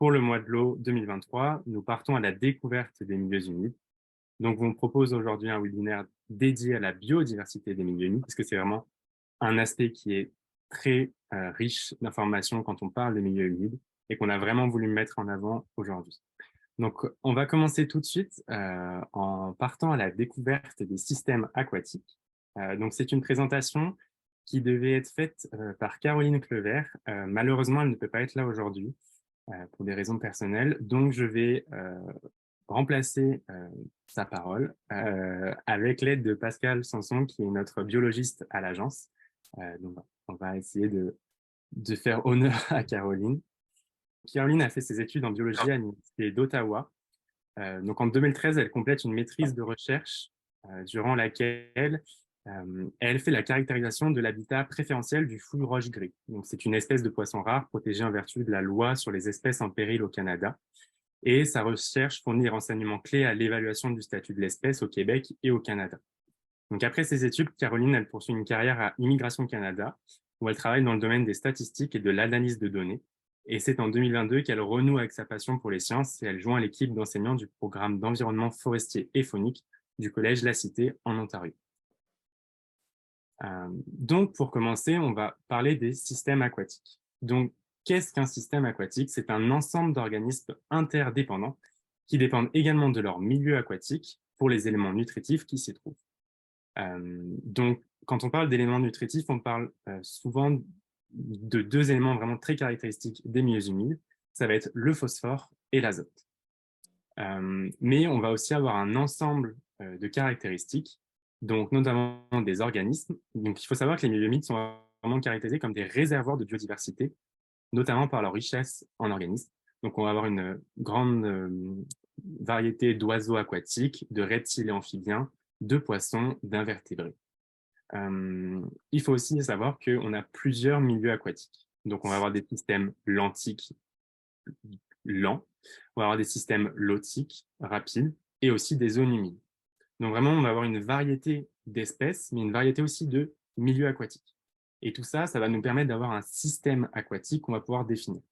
pour le mois de l'eau 2023, nous partons à la découverte des milieux humides. Donc, on propose aujourd'hui un webinaire dédié à la biodiversité des milieux humides, parce que c'est vraiment un aspect qui est très riche d'informations quand on parle des milieux humides et qu'on a vraiment voulu mettre en avant aujourd'hui. Donc, on va commencer tout de suite en partant à la découverte des systèmes aquatiques. Donc, c'est une présentation qui devait être faite par Caroline Clevert. Malheureusement, elle ne peut pas être là aujourd'hui pour des raisons personnelles. Donc, je vais remplacer sa parole avec l'aide de Pascal Sanson, qui est notre biologiste à l'agence. Donc, on va essayer de faire honneur à Caroline. Caroline a fait ses études en biologie à l'Université d'Ottawa. Donc, en 2013, elle complète une maîtrise de recherche durant laquelle elle fait la caractérisation de l'habitat préférentiel du fouille roche gris. Donc, c'est une espèce de poisson rare protégée en vertu de la loi sur les espèces en péril au Canada. Et sa recherche fournit des renseignements clés à l'évaluation du statut de l'espèce au Québec et au Canada. Donc, après ses études, Caroline, elle poursuit une carrière à Immigration Canada, où elle travaille dans le domaine des statistiques et de l'analyse de données. Et c'est en 2022 qu'elle renoue avec sa passion pour les sciences et elle joint l'équipe d'enseignants du programme d'environnement forestier et faunique du Collège La Cité en Ontario. Donc, pour commencer, on va parler des systèmes aquatiques. Donc, qu'est-ce qu'un système aquatique? C'est un ensemble d'organismes interdépendants qui dépendent également de leur milieu aquatique pour les éléments nutritifs qui s'y trouvent. Donc, quand on parle d'éléments nutritifs, on parle souvent de deux éléments vraiment très caractéristiques des milieux humides. Ça va être le phosphore et l'azote. Mais on va aussi avoir un ensemble de caractéristiques, donc notamment des organismes. Donc, il faut savoir que les milieux humides sont vraiment caractérisés comme des réservoirs de biodiversité, notamment par leur richesse en organismes. Donc, on va avoir une grande variété d'oiseaux aquatiques, de reptiles et amphibiens, de poissons, d'invertébrés. Il faut aussi savoir qu'on a plusieurs milieux aquatiques. Donc, on va avoir des systèmes lentiques lents, on va avoir des systèmes lotiques rapides et aussi des zones humides. Donc, vraiment, on va avoir une variété d'espèces, mais une variété aussi de milieux aquatiques. Et tout ça, ça va nous permettre d'avoir un système aquatique qu'on va pouvoir définir.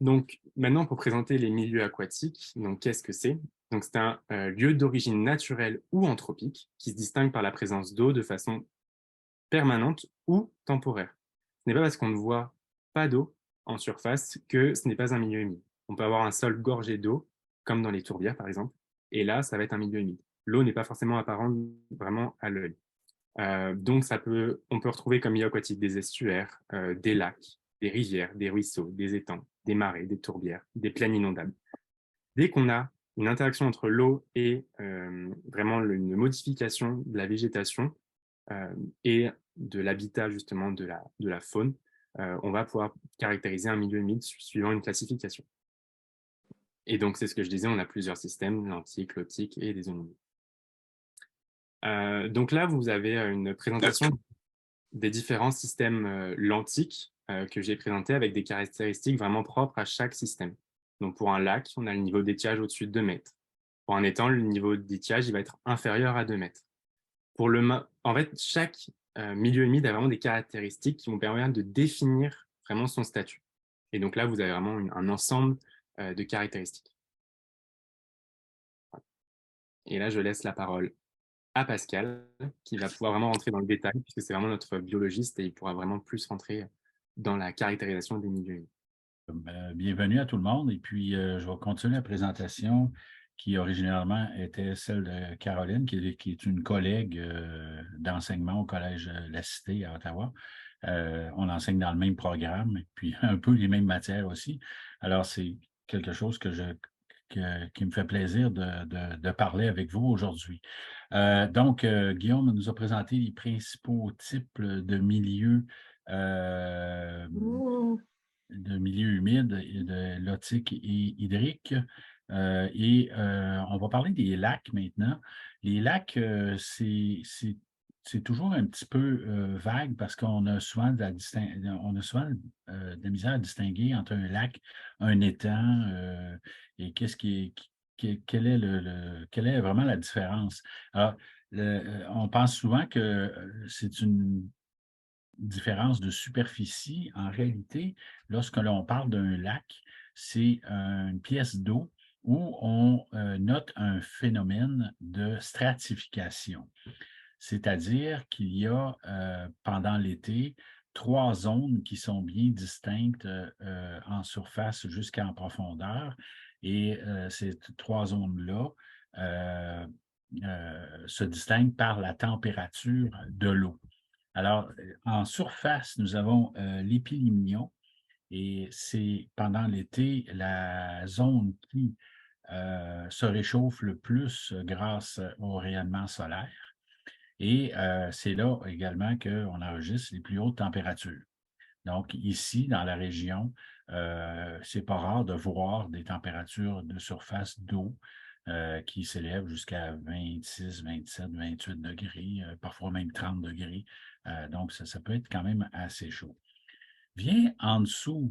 Donc, maintenant, pour présenter les milieux aquatiques, donc qu'est-ce que c'est? Donc, c'est un lieu d'origine naturelle ou anthropique qui se distingue par la présence d'eau de façon permanente ou temporaire. Ce n'est pas parce qu'on ne voit pas d'eau en surface que ce n'est pas un milieu humide. On peut avoir un sol gorgé d'eau, comme dans les tourbières par exemple, et là, ça va être un milieu humide. L'eau n'est pas forcément apparente vraiment à l'œil. Donc, on peut retrouver comme milieu aquatique des estuaires, des lacs, des rivières, des ruisseaux, des étangs, des marais, des tourbières, des plaines inondables. Dès qu'on a une interaction entre l'eau et vraiment une modification de la végétation et de l'habitat justement de la faune, on va pouvoir caractériser un milieu humide suivant une classification. Et donc, c'est ce que je disais, on a plusieurs systèmes, lentique, lotique et des zones humides. Donc là, vous avez une présentation des différents systèmes lentiques que j'ai présentés avec des caractéristiques vraiment propres à chaque système. Donc pour un lac, on a le niveau d'étiage au-dessus de 2 mètres. Pour un étang, le niveau d'étiage il va être inférieur à 2 mètres. En fait, chaque milieu humide a vraiment des caractéristiques qui vont permettre de définir vraiment son statut. Et donc là, vous avez vraiment un ensemble de caractéristiques. Et là, je laisse la parole à Pascal, qui va pouvoir vraiment rentrer dans le détail, puisque c'est vraiment notre biologiste et il pourra vraiment plus rentrer dans la caractérisation des milieux humides. Bienvenue à tout le monde. Et puis, je vais continuer la présentation qui originalement était celle de Caroline, qui est une collègue d'enseignement au Collège La Cité à Ottawa. On enseigne dans le même programme et puis un peu les mêmes matières aussi. Alors, c'est quelque chose qui me fait plaisir de parler avec vous aujourd'hui. Donc, Guillaume nous a présenté les principaux types de milieux humides, de lotiques et hydriques. On va parler des lacs maintenant. Les lacs, c'est toujours un petit peu vague parce qu'on a souvent de la misère à distinguer entre un lac, un étang et quelle est vraiment la différence. Alors, on pense souvent que c'est une différence de superficie, en réalité, lorsque l'on parle d'un lac, c'est une pièce d'eau où on note un phénomène de stratification. C'est-à-dire qu'il y a, pendant l'été, 3 zones qui sont bien distinctes, en surface jusqu'en profondeur et ces 3 zones-là, heu se distinguent par la température de l'eau. Alors, en surface, nous avons, l'épilimnion et c'est pendant l'été la zone qui, se réchauffe le plus grâce au rayonnement solaire. Et c'est là également qu'on enregistre les plus hautes températures. Donc, ici, dans la région, c'est pas rare de voir des températures de surface d'eau qui s'élèvent jusqu'à 26, 27, 28 degrés, parfois même 30 degrés. Donc, ça peut être quand même assez chaud. Vient en dessous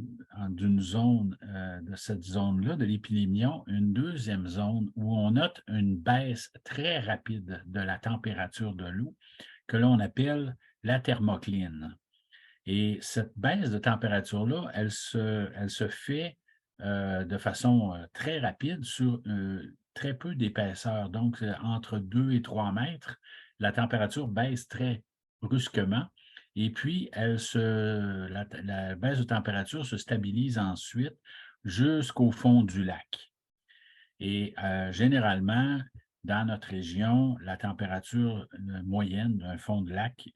d'une zone, de cette zone-là, de l'épilémion, une deuxième zone où on note une baisse très rapide de la température de l'eau que l'on appelle la thermocline. Et cette baisse de température-là, elle se fait de façon très rapide sur très peu d'épaisseur. Donc, entre 2 et 3 mètres, la température baisse très brusquement. Et puis, la baisse de température se stabilise ensuite jusqu'au fond du lac. Et généralement, dans notre région, la température moyenne d'un fond de lac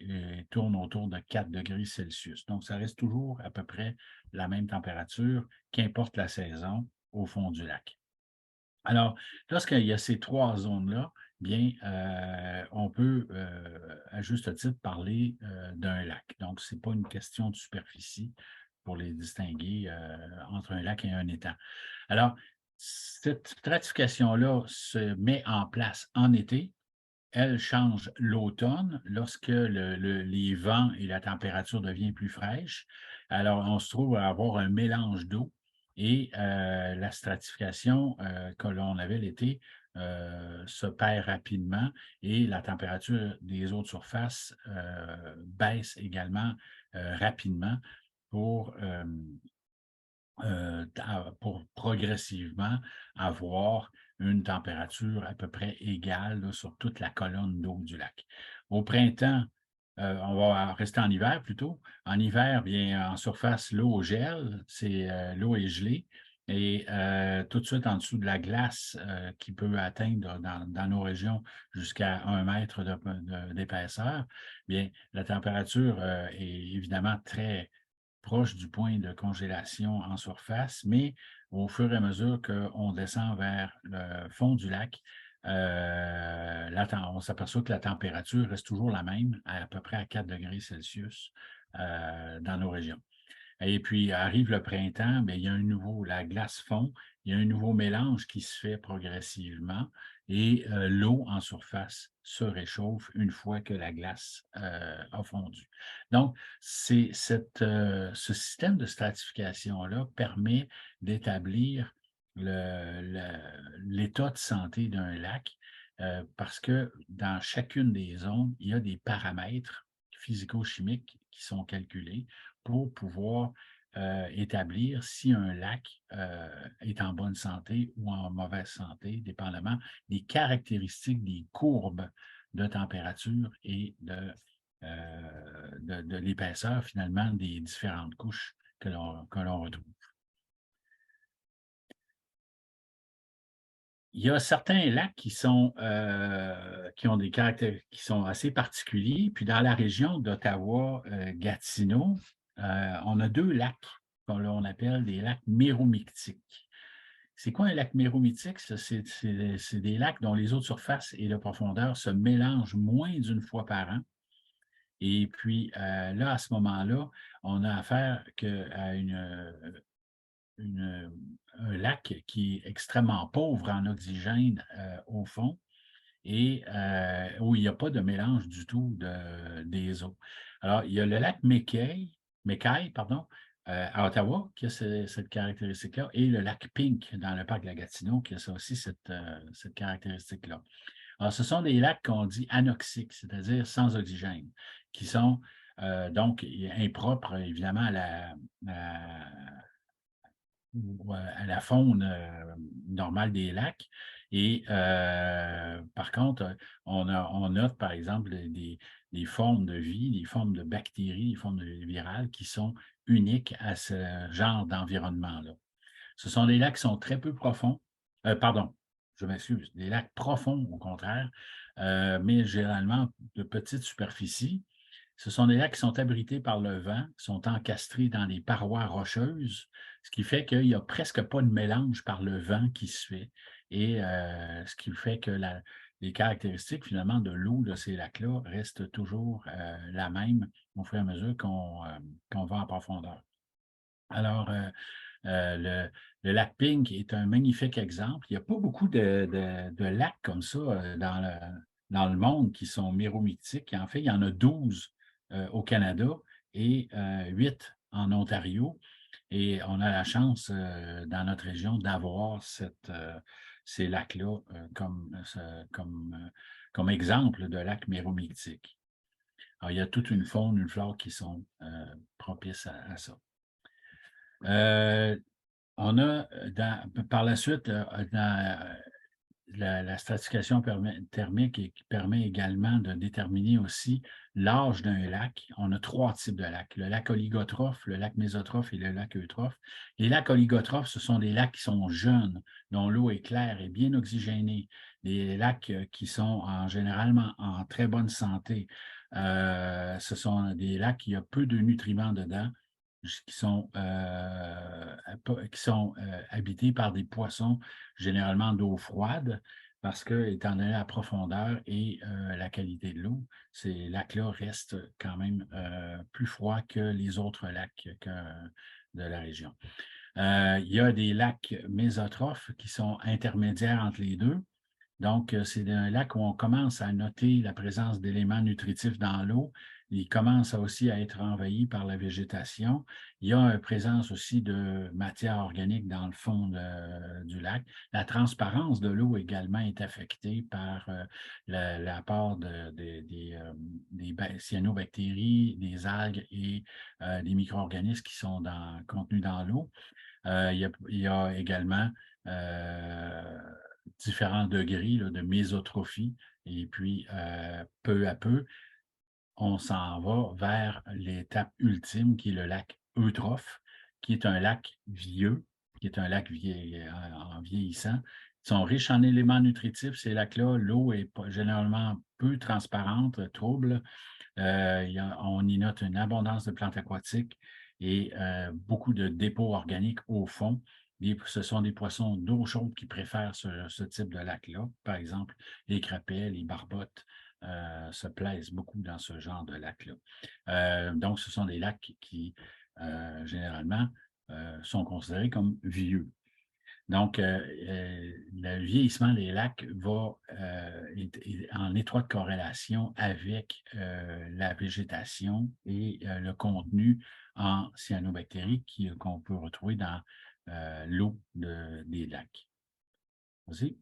tourne autour de 4 degrés Celsius. Donc, ça reste toujours à peu près la même température, qu'importe la saison, au fond du lac. Alors, lorsqu'il y a ces 3 zones-là, bien, on peut, à juste titre, parler d'un lac. Donc, ce n'est pas une question de superficie pour les distinguer entre un lac et un étang. Alors, cette stratification-là se met en place en été. Elle change l'automne lorsque les vents et la température deviennent plus fraîches. Alors, on se trouve à avoir un mélange d'eau et la stratification que l'on avait l'été se perd rapidement et la température des eaux de surface baisse également rapidement pour pour progressivement avoir une température à peu près égale là, sur toute la colonne d'eau du lac. Au printemps, on va rester en hiver plutôt. En hiver, bien, en surface, l'eau gèle, l'eau est gelée. Et tout de suite en dessous de la glace qui peut atteindre dans nos régions jusqu'à 1 mètre d'épaisseur, bien, la température est évidemment très proche du point de congélation en surface, mais au fur et à mesure qu'on descend vers le fond du lac, on s'aperçoit que la température reste toujours la même, à peu près à 4 degrés Celsius dans nos régions. Et puis arrive le printemps, bien, il y a la glace fond, il y a un nouveau mélange qui se fait progressivement et l'eau en surface se réchauffe une fois que la glace a fondu. Donc, ce système de stratification-là permet d'établir l'état de santé d'un lac parce que dans chacune des zones, il y a des paramètres physico-chimiques qui sont calculés pour pouvoir établir si un lac est en bonne santé ou en mauvaise santé, dépendamment des caractéristiques des courbes de température et de l'épaisseur, finalement, des différentes couches que l'on retrouve. Il y a certains lacs qui ont des caractères qui sont assez particuliers. Puis dans la région d'Ottawa, Gatineau, on a 2 lacs qu'on appelle des lacs méromictiques. C'est quoi un lac méromictique? Ça, c'est des lacs dont les eaux de surface et de profondeur se mélangent moins d'une fois par an. Et puis là, à ce moment-là, on a affaire à un lac qui est extrêmement pauvre en oxygène au fond et où il n'y a pas de mélange du tout des eaux. Alors, il y a le lac Mécaille, pardon, à Ottawa, qui a cette caractéristique-là, et le lac Pink dans le parc de la Gatineau, qui a ça aussi cette caractéristique-là. Alors, ce sont des lacs qu'on dit anoxiques, c'est-à-dire sans oxygène, qui sont donc impropre évidemment à la faune normale des lacs. Et par contre, on note par exemple des formes de vie, des formes de bactéries, des formes virales qui sont uniques à ce genre d'environnement-là. Ce sont des lacs qui sont très peu profonds. Pardon, je m'excuse, des lacs profonds au contraire, mais généralement de petite superficie. Ce sont des lacs qui sont abrités par le vent, sont encastrés dans des parois rocheuses, ce qui fait qu'il n'y a presque pas de mélange par le vent qui se fait. Et ce qui fait que les caractéristiques finalement de l'eau de ces lacs-là restent toujours la même au fur et à mesure qu'on va en profondeur. Alors, le lac Pink est un magnifique exemple. Il n'y a pas beaucoup de lacs comme ça dans le monde qui sont méromictiques. En fait, il y en a 12 au Canada et 8 en Ontario. Et on a la chance dans notre région d'avoir ces lacs-là comme exemple de lacs méromictiques. Alors, il y a toute une faune, une flore qui sont propices à ça. On a par la suite la stratification thermique qui permet également de déterminer aussi l'âge d'un lac. On a 3 types de lacs, le lac oligotrophe, le lac mésotrophe et le lac eutrophe. Les lacs oligotrophes, ce sont des lacs qui sont jeunes, dont l'eau est claire et bien oxygénée. Des lacs qui sont généralement en très bonne santé. Ce sont des lacs qui ont peu de nutriments dedans, qui sont habités par des poissons, généralement d'eau froide, parce que, étant donné la profondeur et la qualité de l'eau, ces lacs-là restent quand même plus froids que les autres lacs de la région. Il y a des lacs mésotrophes qui sont intermédiaires entre les deux. Donc, c'est un lac où on commence à noter la présence d'éléments nutritifs dans l'eau. Il commence aussi à être envahi par la végétation. Il y a une présence aussi de matière organique dans le fond du lac. La transparence de l'eau également est affectée par l'apport des cyanobactéries, des algues et des micro-organismes qui sont contenus dans l'eau. Il y a également différents degrés de mésotrophie. Et puis, peu à peu, on s'en va vers l'étape ultime qui est le lac eutrophe, qui est un lac vieux, qui est un lac en vieillissant. Ils sont riches en éléments nutritifs, ces lacs-là. L'eau est généralement peu transparente, trouble. On y note une abondance de plantes aquatiques et beaucoup de dépôts organiques au fond. Ce sont des poissons d'eau chaude qui préfèrent ce type de lac-là. Par exemple, les crapets, les barbottes se plaisent beaucoup dans ce genre de lac-là. Donc, ce sont des lacs qui, généralement, sont considérés comme vieux. Donc, le vieillissement des lacs est en étroite corrélation avec la végétation et le contenu en cyanobactéries qu'on peut retrouver dans l'eau des lacs. Vas-y.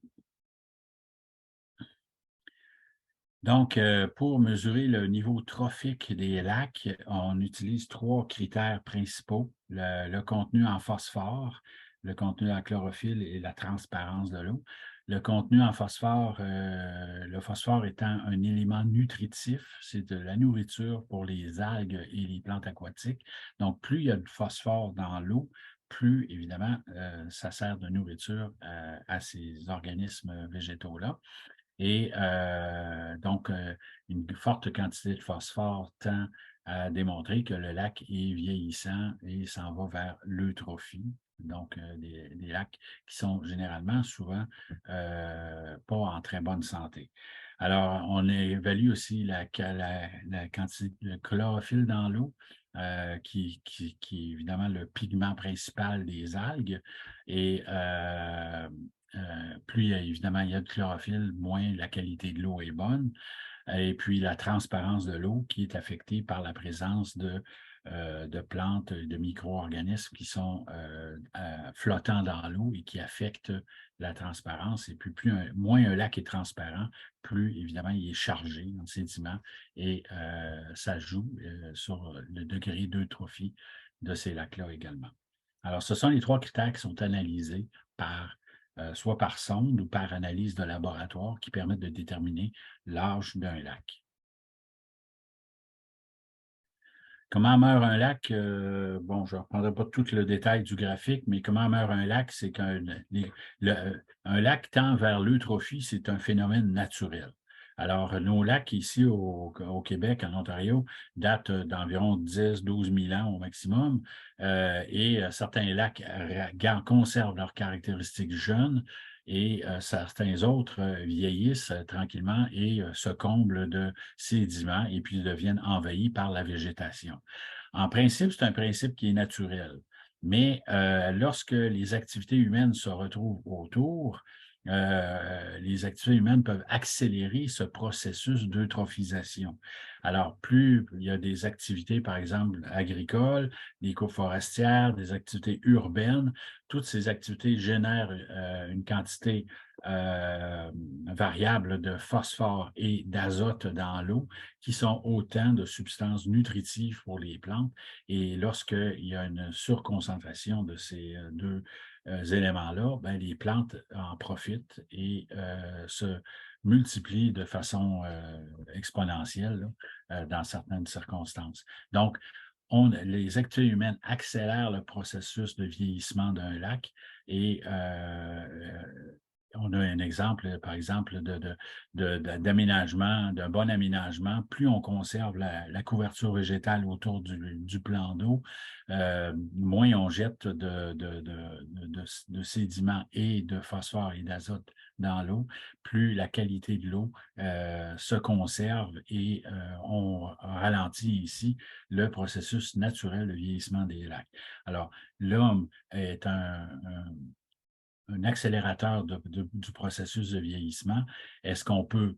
Donc, pour mesurer le niveau trophique des lacs, on utilise 3 critères principaux, le contenu en phosphore, le contenu en chlorophylle et la transparence de l'eau. Le contenu en phosphore, le phosphore étant un élément nutritif, c'est de la nourriture pour les algues et les plantes aquatiques. Donc, plus il y a de phosphore dans l'eau, plus, évidemment, ça sert de nourriture à ces organismes végétaux-là. Et donc, une forte quantité de phosphore tend à démontrer que le lac est vieillissant et s'en va vers l'eutrophie. Donc, des lacs qui sont généralement, souvent, pas en très bonne santé. Alors, on évalue aussi la quantité de chlorophylle dans l'eau, qui est évidemment le pigment principal des algues. Et plus, évidemment, il y a de chlorophylle, moins la qualité de l'eau est bonne. Et puis, la transparence de l'eau qui est affectée par la présence de de plantes, de micro-organismes qui sont flottants dans l'eau et qui affectent la transparence. Et puis, moins un lac est transparent, plus évidemment il est chargé en sédiments et ça joue sur le degré d'eutrophie de ces lacs-là également. Alors, ce sont les 3 critères qui sont analysés soit par sonde ou par analyse de laboratoire qui permettent de déterminer l'âge d'un lac. Comment meurt un lac? Bon, je ne reprendrai pas tout le détail du graphique, mais comment meurt un lac? C'est qu'un lac tend vers l'eutrophie, c'est un phénomène naturel. Alors, nos lacs ici au Québec, en Ontario, datent d'environ 10-12 000 ans au maximum, et certains lacs conservent leurs caractéristiques jeunes, et certains autres vieillissent tranquillement et se comblent de sédiments et puis deviennent envahis par la végétation. En principe, c'est un principe qui est naturel, mais lorsque les activités humaines se retrouvent autour, les activités humaines peuvent accélérer ce processus d'eutrophisation. Alors, plus il y a des activités, par exemple, agricoles, des coupes forestières, des activités urbaines, toutes ces activités génèrent une quantité variable de phosphore et d'azote dans l'eau, qui sont autant de substances nutritives pour les plantes. Et lorsqu'il y a une surconcentration de ces deux éléments-là, ben, les plantes en profitent et se multiplient de façon exponentielle là, dans certaines circonstances. Donc, les activités humaines accélèrent le processus de vieillissement d'un lac et on a un exemple, par exemple, d'aménagement, d'un bon aménagement. Plus on conserve la couverture végétale autour du plan d'eau, moins on jette de sédiments et de phosphore et d'azote dans l'eau, plus la qualité de l'eau se conserve et on ralentit ici le processus naturel de vieillissement des lacs. Alors, l'homme est un accélérateur du processus de vieillissement. Est-ce qu'on peut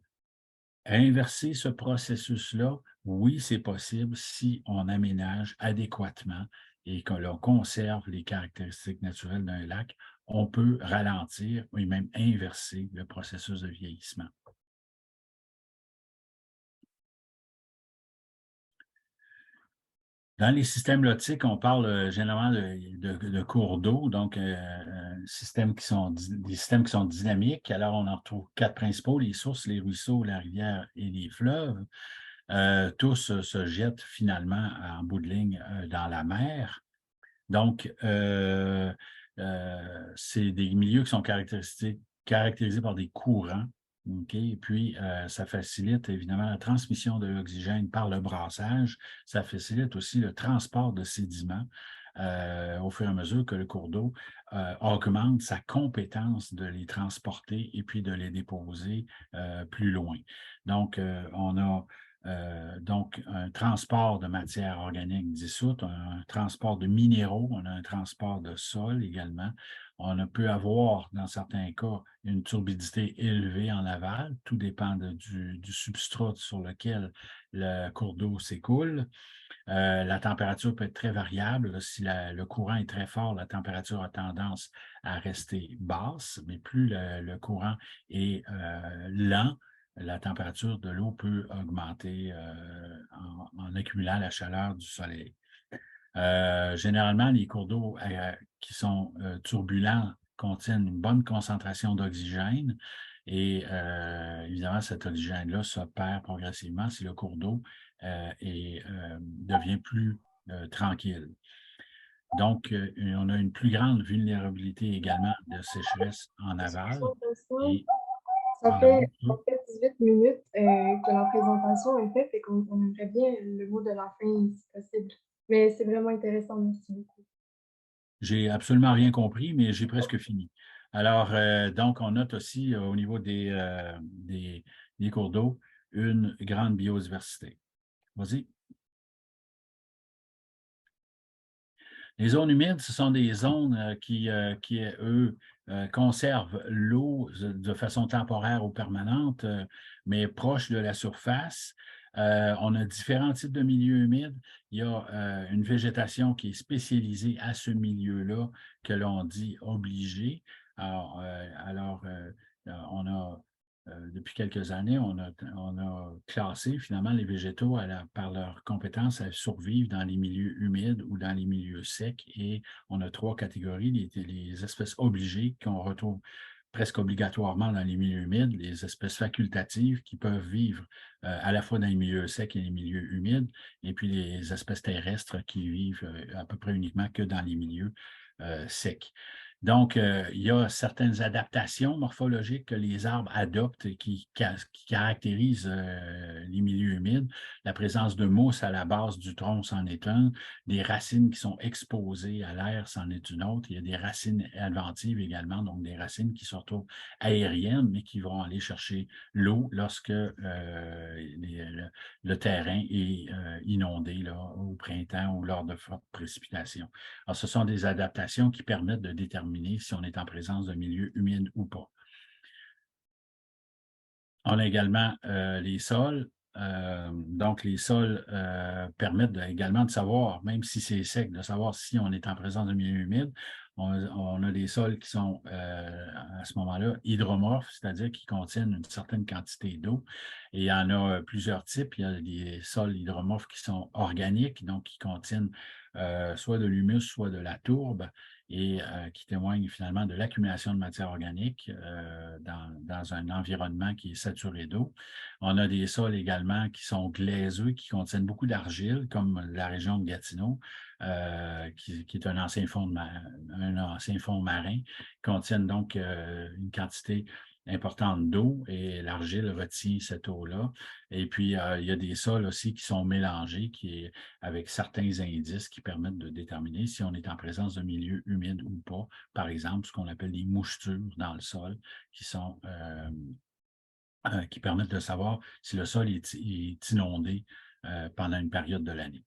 inverser ce processus-là? Oui, c'est possible si on aménage adéquatement et que l'on conserve les caractéristiques naturelles d'un lac. On peut ralentir ou même inverser le processus de vieillissement. Dans les systèmes lotiques, on parle généralement de cours d'eau, donc des systèmes qui sont dynamiques. Alors, on en retrouve 4 principaux, les sources, les ruisseaux, la rivière et les fleuves. Tous se jettent finalement en bout de ligne dans la mer. Donc, c'est des milieux qui sont caractérisés par des courants. Okay? Et puis, ça facilite évidemment la transmission de l'oxygène par le brassage. Ça facilite aussi le transport de sédiments au fur et à mesure que le cours d'eau augmente sa compétence de les transporter et puis de les déposer plus loin. Donc, on a donc un transport de matières organiques dissoutes, un transport de minéraux, on a un transport de sol également. On peut avoir, dans certains cas, une turbidité élevée en aval. Tout dépend du substrat sur lequel le cours d'eau s'écoule. La température peut être très variable. Si le courant est très fort, la température a tendance à rester basse, mais plus le courant est lent, la température de l'eau peut augmenter en accumulant la chaleur du soleil. Généralement, les cours d'eau qui sont turbulents contiennent une bonne concentration d'oxygène et évidemment, cet oxygène-là se perd progressivement si le cours d'eau devient plus tranquille. Donc, on a une plus grande vulnérabilité également de sécheresse en aval. Et ça fait 18 minutes que la présentation est faite et qu'on aimerait bien le mot de la fin si possible. Mais c'est vraiment intéressant, merci beaucoup. J'ai absolument rien compris, mais j'ai presque fini. Alors, donc, on note aussi au niveau des cours d'eau une grande biodiversité. Vas-y. Les zones humides, ce sont des zones qui eux, conservent l'eau de façon temporaire ou permanente, mais proche de la surface. On a différents types de milieux humides. Il y a une végétation qui est spécialisée à ce milieu-là, que l'on dit obligé. On a, depuis quelques années, on a classé finalement les végétaux par leurs compétences à survivre dans les milieux humides ou dans les milieux secs. Et on a 3 catégories, les espèces obligées qu'on retrouve presque obligatoirement dans les milieux humides, les espèces facultatives qui peuvent vivre à la fois dans les milieux secs et les milieux humides, et puis les espèces terrestres qui vivent à peu près uniquement que dans les milieux secs. Donc, il y a certaines adaptations morphologiques que les arbres adoptent et qui caractérisent les milieux humides. La présence de mousse à la base du tronc, c'en est un. Des racines qui sont exposées à l'air, c'en est une autre. Il y a des racines adventives également, donc des racines qui sont aériennes, mais qui vont aller chercher l'eau lorsque le terrain est inondé là, au printemps ou lors de fortes précipitations. Alors, ce sont des adaptations qui permettent de déterminer si on est en présence d'un milieu humide ou pas. On a également les sols. Donc, les sols permettent également de savoir, même si c'est sec, de savoir si on est en présence d'un milieu humide. On a des sols qui sont à ce moment-là hydromorphes, c'est-à-dire qui contiennent une certaine quantité d'eau. Et il y en a plusieurs types. Il y a des sols hydromorphes qui sont organiques, donc qui contiennent soit de l'humus, soit de la tourbe, et qui témoignent finalement de l'accumulation de matière organique dans un environnement qui est saturé d'eau. On a des sols également qui sont glaiseux, qui contiennent beaucoup d'argile, comme la région de Gatineau, qui est un ancien fond marin, qui contiennent donc une quantité importante d'eau et l'argile retient cette eau-là. Et puis, il y a des sols aussi qui sont mélangés avec certains indices qui permettent de déterminer si on est en présence d'un milieu humide ou pas. Par exemple, ce qu'on appelle des mouchetures dans le sol qui permettent de savoir si le sol est inondé pendant une période de l'année.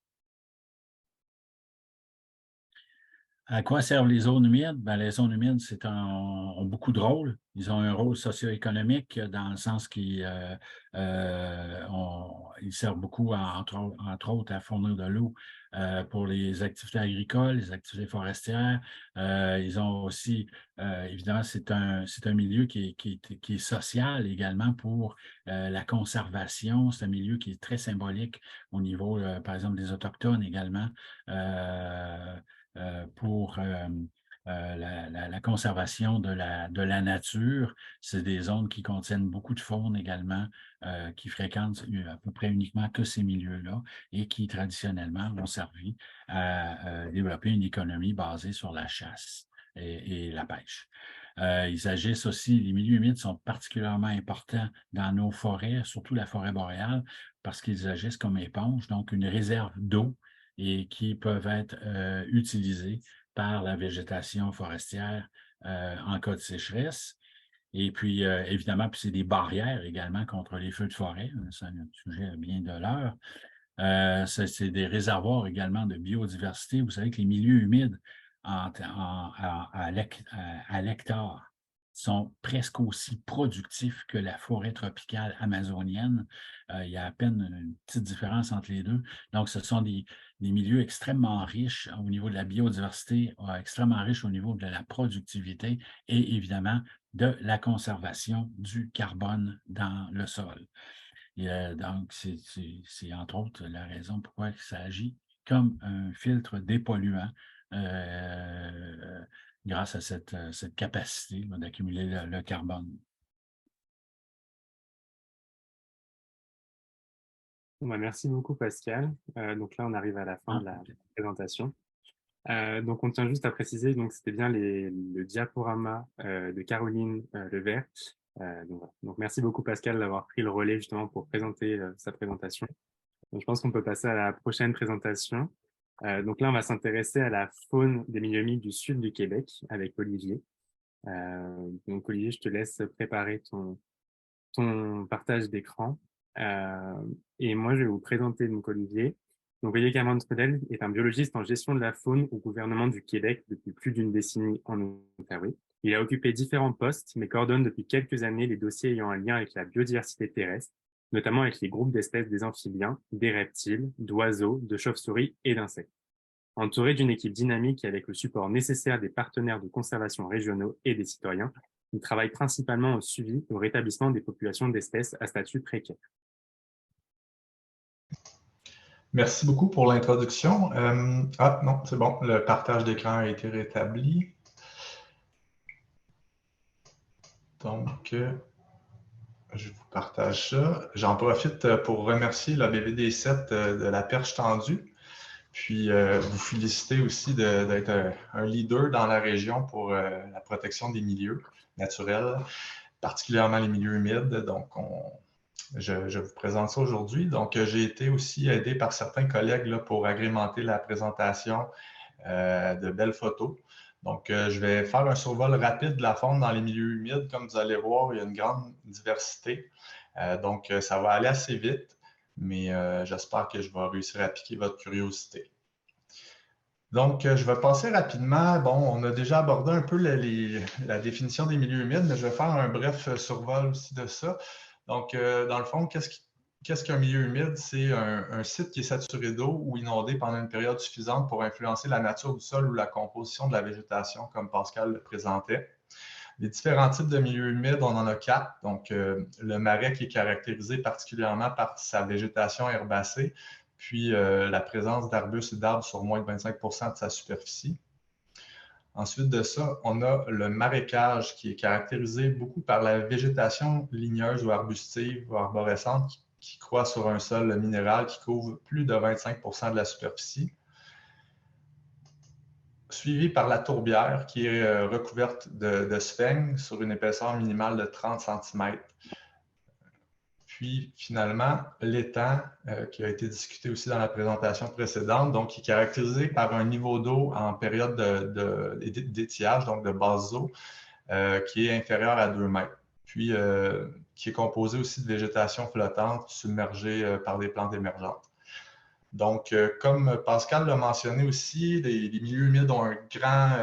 À quoi servent les zones humides? Ben, les zones humides ont beaucoup de rôles. Ils ont un rôle socio-économique dans le sens qu'ils ils servent beaucoup, entre autres, à fournir de l'eau pour les activités agricoles, les activités forestières. Ils ont aussi, évidemment, c'est un milieu qui est social également pour la conservation. C'est un milieu qui est très symbolique au niveau, par exemple, des Autochtones également. Pour la conservation de la nature. C'est des zones qui contiennent beaucoup de faune également, qui fréquentent à peu près uniquement que ces milieux-là et qui traditionnellement ont servi à développer une économie basée sur la chasse et la pêche. Ils agissent aussi, les milieux humides sont particulièrement importants dans nos forêts, surtout la forêt boréale, parce qu'ils agissent comme éponge, donc une réserve d'eau et qui peuvent être utilisés par la végétation forestière en cas de sécheresse. Et puis, évidemment, c'est des barrières également contre les feux de forêt. C'est un sujet bien de l'heure. C'est des réservoirs également de biodiversité. Vous savez que les milieux humides à l'hectare sont presque aussi productifs que la forêt tropicale amazonienne. Il y a à peine une petite différence entre les deux. Donc, ce sont des milieux extrêmement riches au niveau de la biodiversité, extrêmement riches au niveau de la productivité et évidemment de la conservation du carbone dans le sol. Donc, c'est entre autres la raison pourquoi ça agit comme un filtre dépolluant grâce à cette capacité d'accumuler le carbone. Merci beaucoup, Pascal. Donc là, on arrive à la fin de la présentation. Donc, on tient juste à préciser, donc c'était bien le diaporama de Caroline Levert. Donc, merci beaucoup, Pascal, d'avoir pris le relais justement pour présenter sa présentation. Donc, je pense qu'on peut passer à la prochaine présentation. Donc là, on va s'intéresser à la faune des milieux humides du sud du Québec avec Olivier. Donc, Olivier, je te laisse préparer ton partage d'écran. Et moi, je vais vous présenter donc Olivier. Donc, Olivier Cameron-Trudel est un biologiste en gestion de la faune au gouvernement du Québec depuis plus d'une décennie en Ontario. Il a occupé différents postes, mais coordonne depuis quelques années les dossiers ayant un lien avec la biodiversité terrestre, notamment avec les groupes d'espèces des amphibiens, des reptiles, d'oiseaux, de chauves-souris et d'insectes. Entouré d'une équipe dynamique et avec le support nécessaire des partenaires de conservation régionaux et des citoyens, il travaille principalement au suivi et au rétablissement des populations d'espèces à statut précaire. Merci beaucoup pour l'introduction. Ah non, c'est bon, le partage d'écran a été rétabli. Donc, je vous partage ça. J'en profite pour remercier la BVD7 de la perche tendue, puis vous féliciter aussi d'être un leader dans la région pour la protection des milieux naturels, particulièrement les milieux humides. Donc, je vous présente ça aujourd'hui. Donc, j'ai été aussi aidé par certains collègues là, pour agrémenter la présentation de belles photos. Donc, je vais faire un survol rapide de la faune dans les milieux humides. Comme vous allez voir, il y a une grande diversité. Donc, ça va aller assez vite, mais j'espère que je vais réussir à piquer votre curiosité. Donc, je vais passer rapidement. Bon, on a déjà abordé un peu la définition des milieux humides, mais je vais faire un bref survol aussi de ça. Donc, dans le fond, qu'est-ce qu'un milieu humide? C'est un site qui est saturé d'eau ou inondé pendant une période suffisante pour influencer la nature du sol ou la composition de la végétation, comme Pascal le présentait. Les différents types de milieux humides, on en a 4. Donc, le marais qui est caractérisé particulièrement par sa végétation herbacée, puis la présence d'arbustes et d'arbres sur moins de 25 % de sa superficie. Ensuite de ça, on a le marécage qui est caractérisé beaucoup par la végétation ligneuse ou arbustive ou arborescente qui croît sur un sol minéral qui couvre plus de 25 % de la superficie. Suivi par la tourbière qui est recouverte de sphènes sur une épaisseur minimale de 30 cm. Puis finalement, l'étang, qui a été discuté aussi dans la présentation précédente, donc qui est caractérisé par un niveau d'eau en période d'étiage, donc de base d'eau, qui est inférieur à 2 mètres. Puis qui est composé aussi de végétation flottante submergée par des plantes émergentes. Donc, comme Pascal l'a mentionné aussi, les milieux humides ont un grand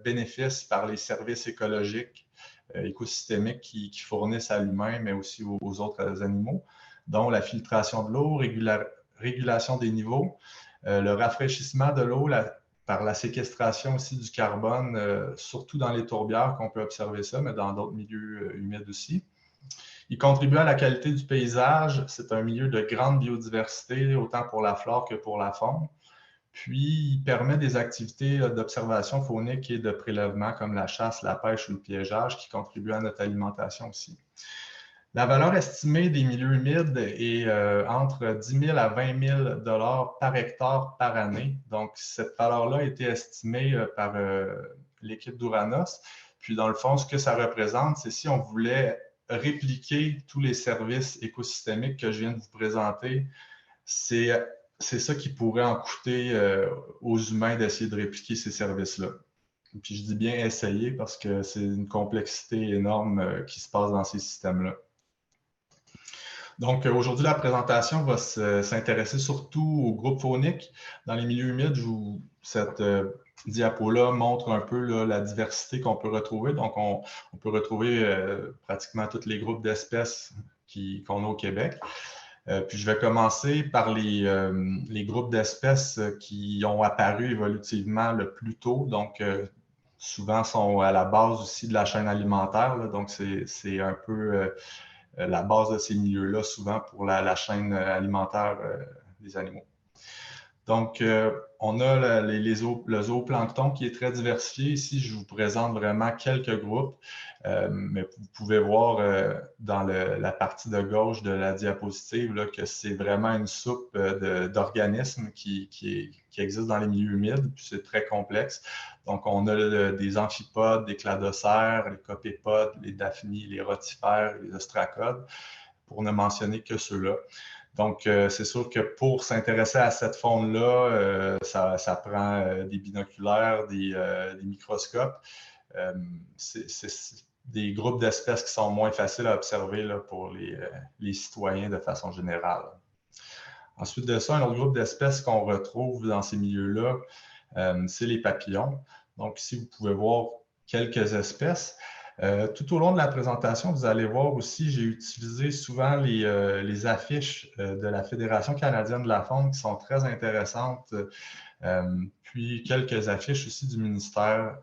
bénéfice par les services écologiques écosystémiques qui fournissent à l'humain, mais aussi aux autres animaux, dont la filtration de l'eau, régulation des niveaux, le rafraîchissement de l'eau par la séquestration aussi du carbone, surtout dans les tourbières qu'on peut observer ça, mais dans d'autres milieux humides aussi. Il contribue à la qualité du paysage. C'est un milieu de grande biodiversité, autant pour la flore que pour la faune. Puis, il permet des activités d'observation faunique et de prélèvement comme la chasse, la pêche ou le piégeage qui contribuent à notre alimentation aussi. La valeur estimée des milieux humides est entre 10 000 à 20 000 $ par hectare par année. Donc, cette valeur-là a été estimée par l'équipe d'Ouranos. Puis, dans le fond, ce que ça représente, c'est si on voulait répliquer tous les services écosystémiques que je viens de vous présenter, c'est ça qui pourrait en coûter aux humains d'essayer de répliquer ces services-là. Puis je dis bien essayer parce que c'est une complexité énorme qui se passe dans ces systèmes-là. Donc aujourd'hui, la présentation va s'intéresser surtout aux groupes fauniques. Dans les milieux humides, cette diapo-là montre un peu là, la diversité qu'on peut retrouver. Donc on peut retrouver pratiquement tous les groupes d'espèces qu'on a au Québec. Puis je vais commencer par les groupes d'espèces qui ont apparu évolutivement le plus tôt, donc souvent sont à la base aussi de la chaîne alimentaire, là, donc c'est un peu la base de ces milieux-là, souvent pour la chaîne alimentaire des animaux. Donc, on a le zooplancton qui est très diversifié. Ici, je vous présente vraiment quelques groupes, mais vous pouvez voir dans la partie de gauche de la diapositive là, que c'est vraiment une soupe d'organismes qui existent dans les milieux humides, puis c'est très complexe. Donc, on a des amphipodes, des cladocères, les copépodes, les daphnies, les rotifères, les ostracodes, pour ne mentionner que ceux-là. Donc, c'est sûr que pour s'intéresser à cette faune-là, ça prend des binoculaires, des microscopes. C'est des groupes d'espèces qui sont moins faciles à observer là, pour les citoyens de façon générale. Ensuite de ça, un autre groupe d'espèces qu'on retrouve dans ces milieux-là, c'est les papillons. Donc, ici, vous pouvez voir quelques espèces. Tout au long de la présentation, vous allez voir aussi, j'ai utilisé souvent les affiches de la Fédération canadienne de la faune qui sont très intéressantes, puis quelques affiches aussi du ministère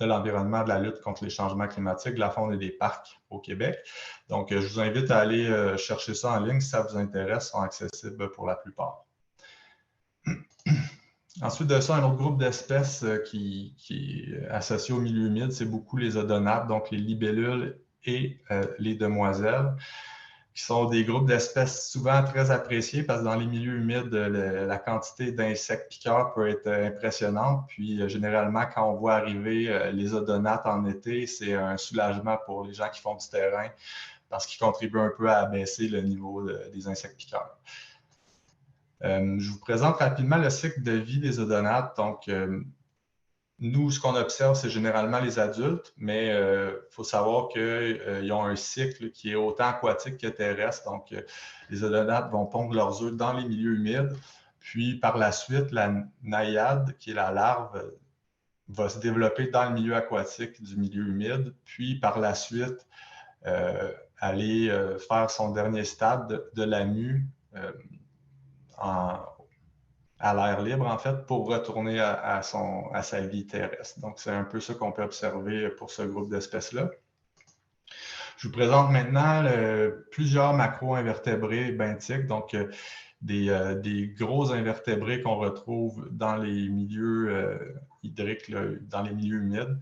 de l'Environnement, de la lutte contre les changements climatiques, de la faune et des parcs au Québec. Donc, je vous invite à aller chercher ça en ligne si ça vous intéresse, ils sont accessibles pour la plupart. Ensuite de ça, un autre groupe d'espèces qui est associé au milieu humide, c'est beaucoup les odonates, donc les libellules et les demoiselles, qui sont des groupes d'espèces souvent très appréciés parce que dans les milieux humides, la quantité d'insectes piqueurs peut être impressionnante. Puis généralement, quand on voit arriver les odonates en été, c'est un soulagement pour les gens qui font du terrain parce qu'ils contribuent un peu à abaisser le niveau des insectes piqueurs. Je vous présente rapidement le cycle de vie des odonates. Donc, nous, ce qu'on observe, c'est généralement les adultes, mais il faut savoir qu'ils ont un cycle qui est autant aquatique que terrestre. Donc, les odonates vont pondre leurs œufs dans les milieux humides. Puis, par la suite, la naïade, qui est la larve, va se développer dans le milieu aquatique du milieu humide. Puis, par la suite, aller faire son dernier stade de la mue à l'air libre, en fait, pour retourner à sa vie terrestre. Donc, c'est un peu ça qu'on peut observer pour ce groupe d'espèces-là. Je vous présente maintenant plusieurs macro-invertébrés benthiques, donc des gros invertébrés qu'on retrouve dans les milieux hydriques, dans les milieux humides.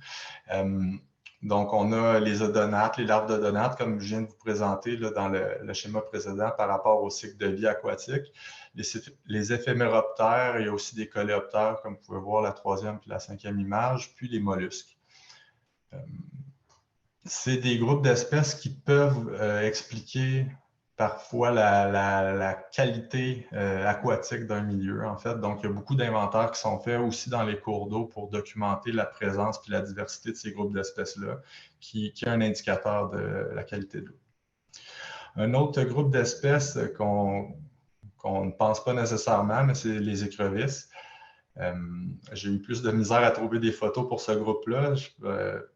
Donc, on a les odonates, les larves d'odonates, comme je viens de vous présenter là, dans le schéma précédent par rapport au cycle de vie aquatique. Les éphéméroptères, il y a aussi des coléoptères, comme vous pouvez voir la 3e puis la 5e image, puis les mollusques. C'est des groupes d'espèces qui peuvent expliquer parfois la qualité aquatique d'un milieu, en fait. Donc, il y a beaucoup d'inventaires qui sont faits aussi dans les cours d'eau pour documenter la présence puis la diversité de ces groupes d'espèces-là, qui est un indicateur de la qualité de l'eau. Un autre groupe d'espèces qu'on ne pense pas nécessairement, mais c'est les écrevisses. J'ai eu plus de misère à trouver des photos pour ce groupe-là.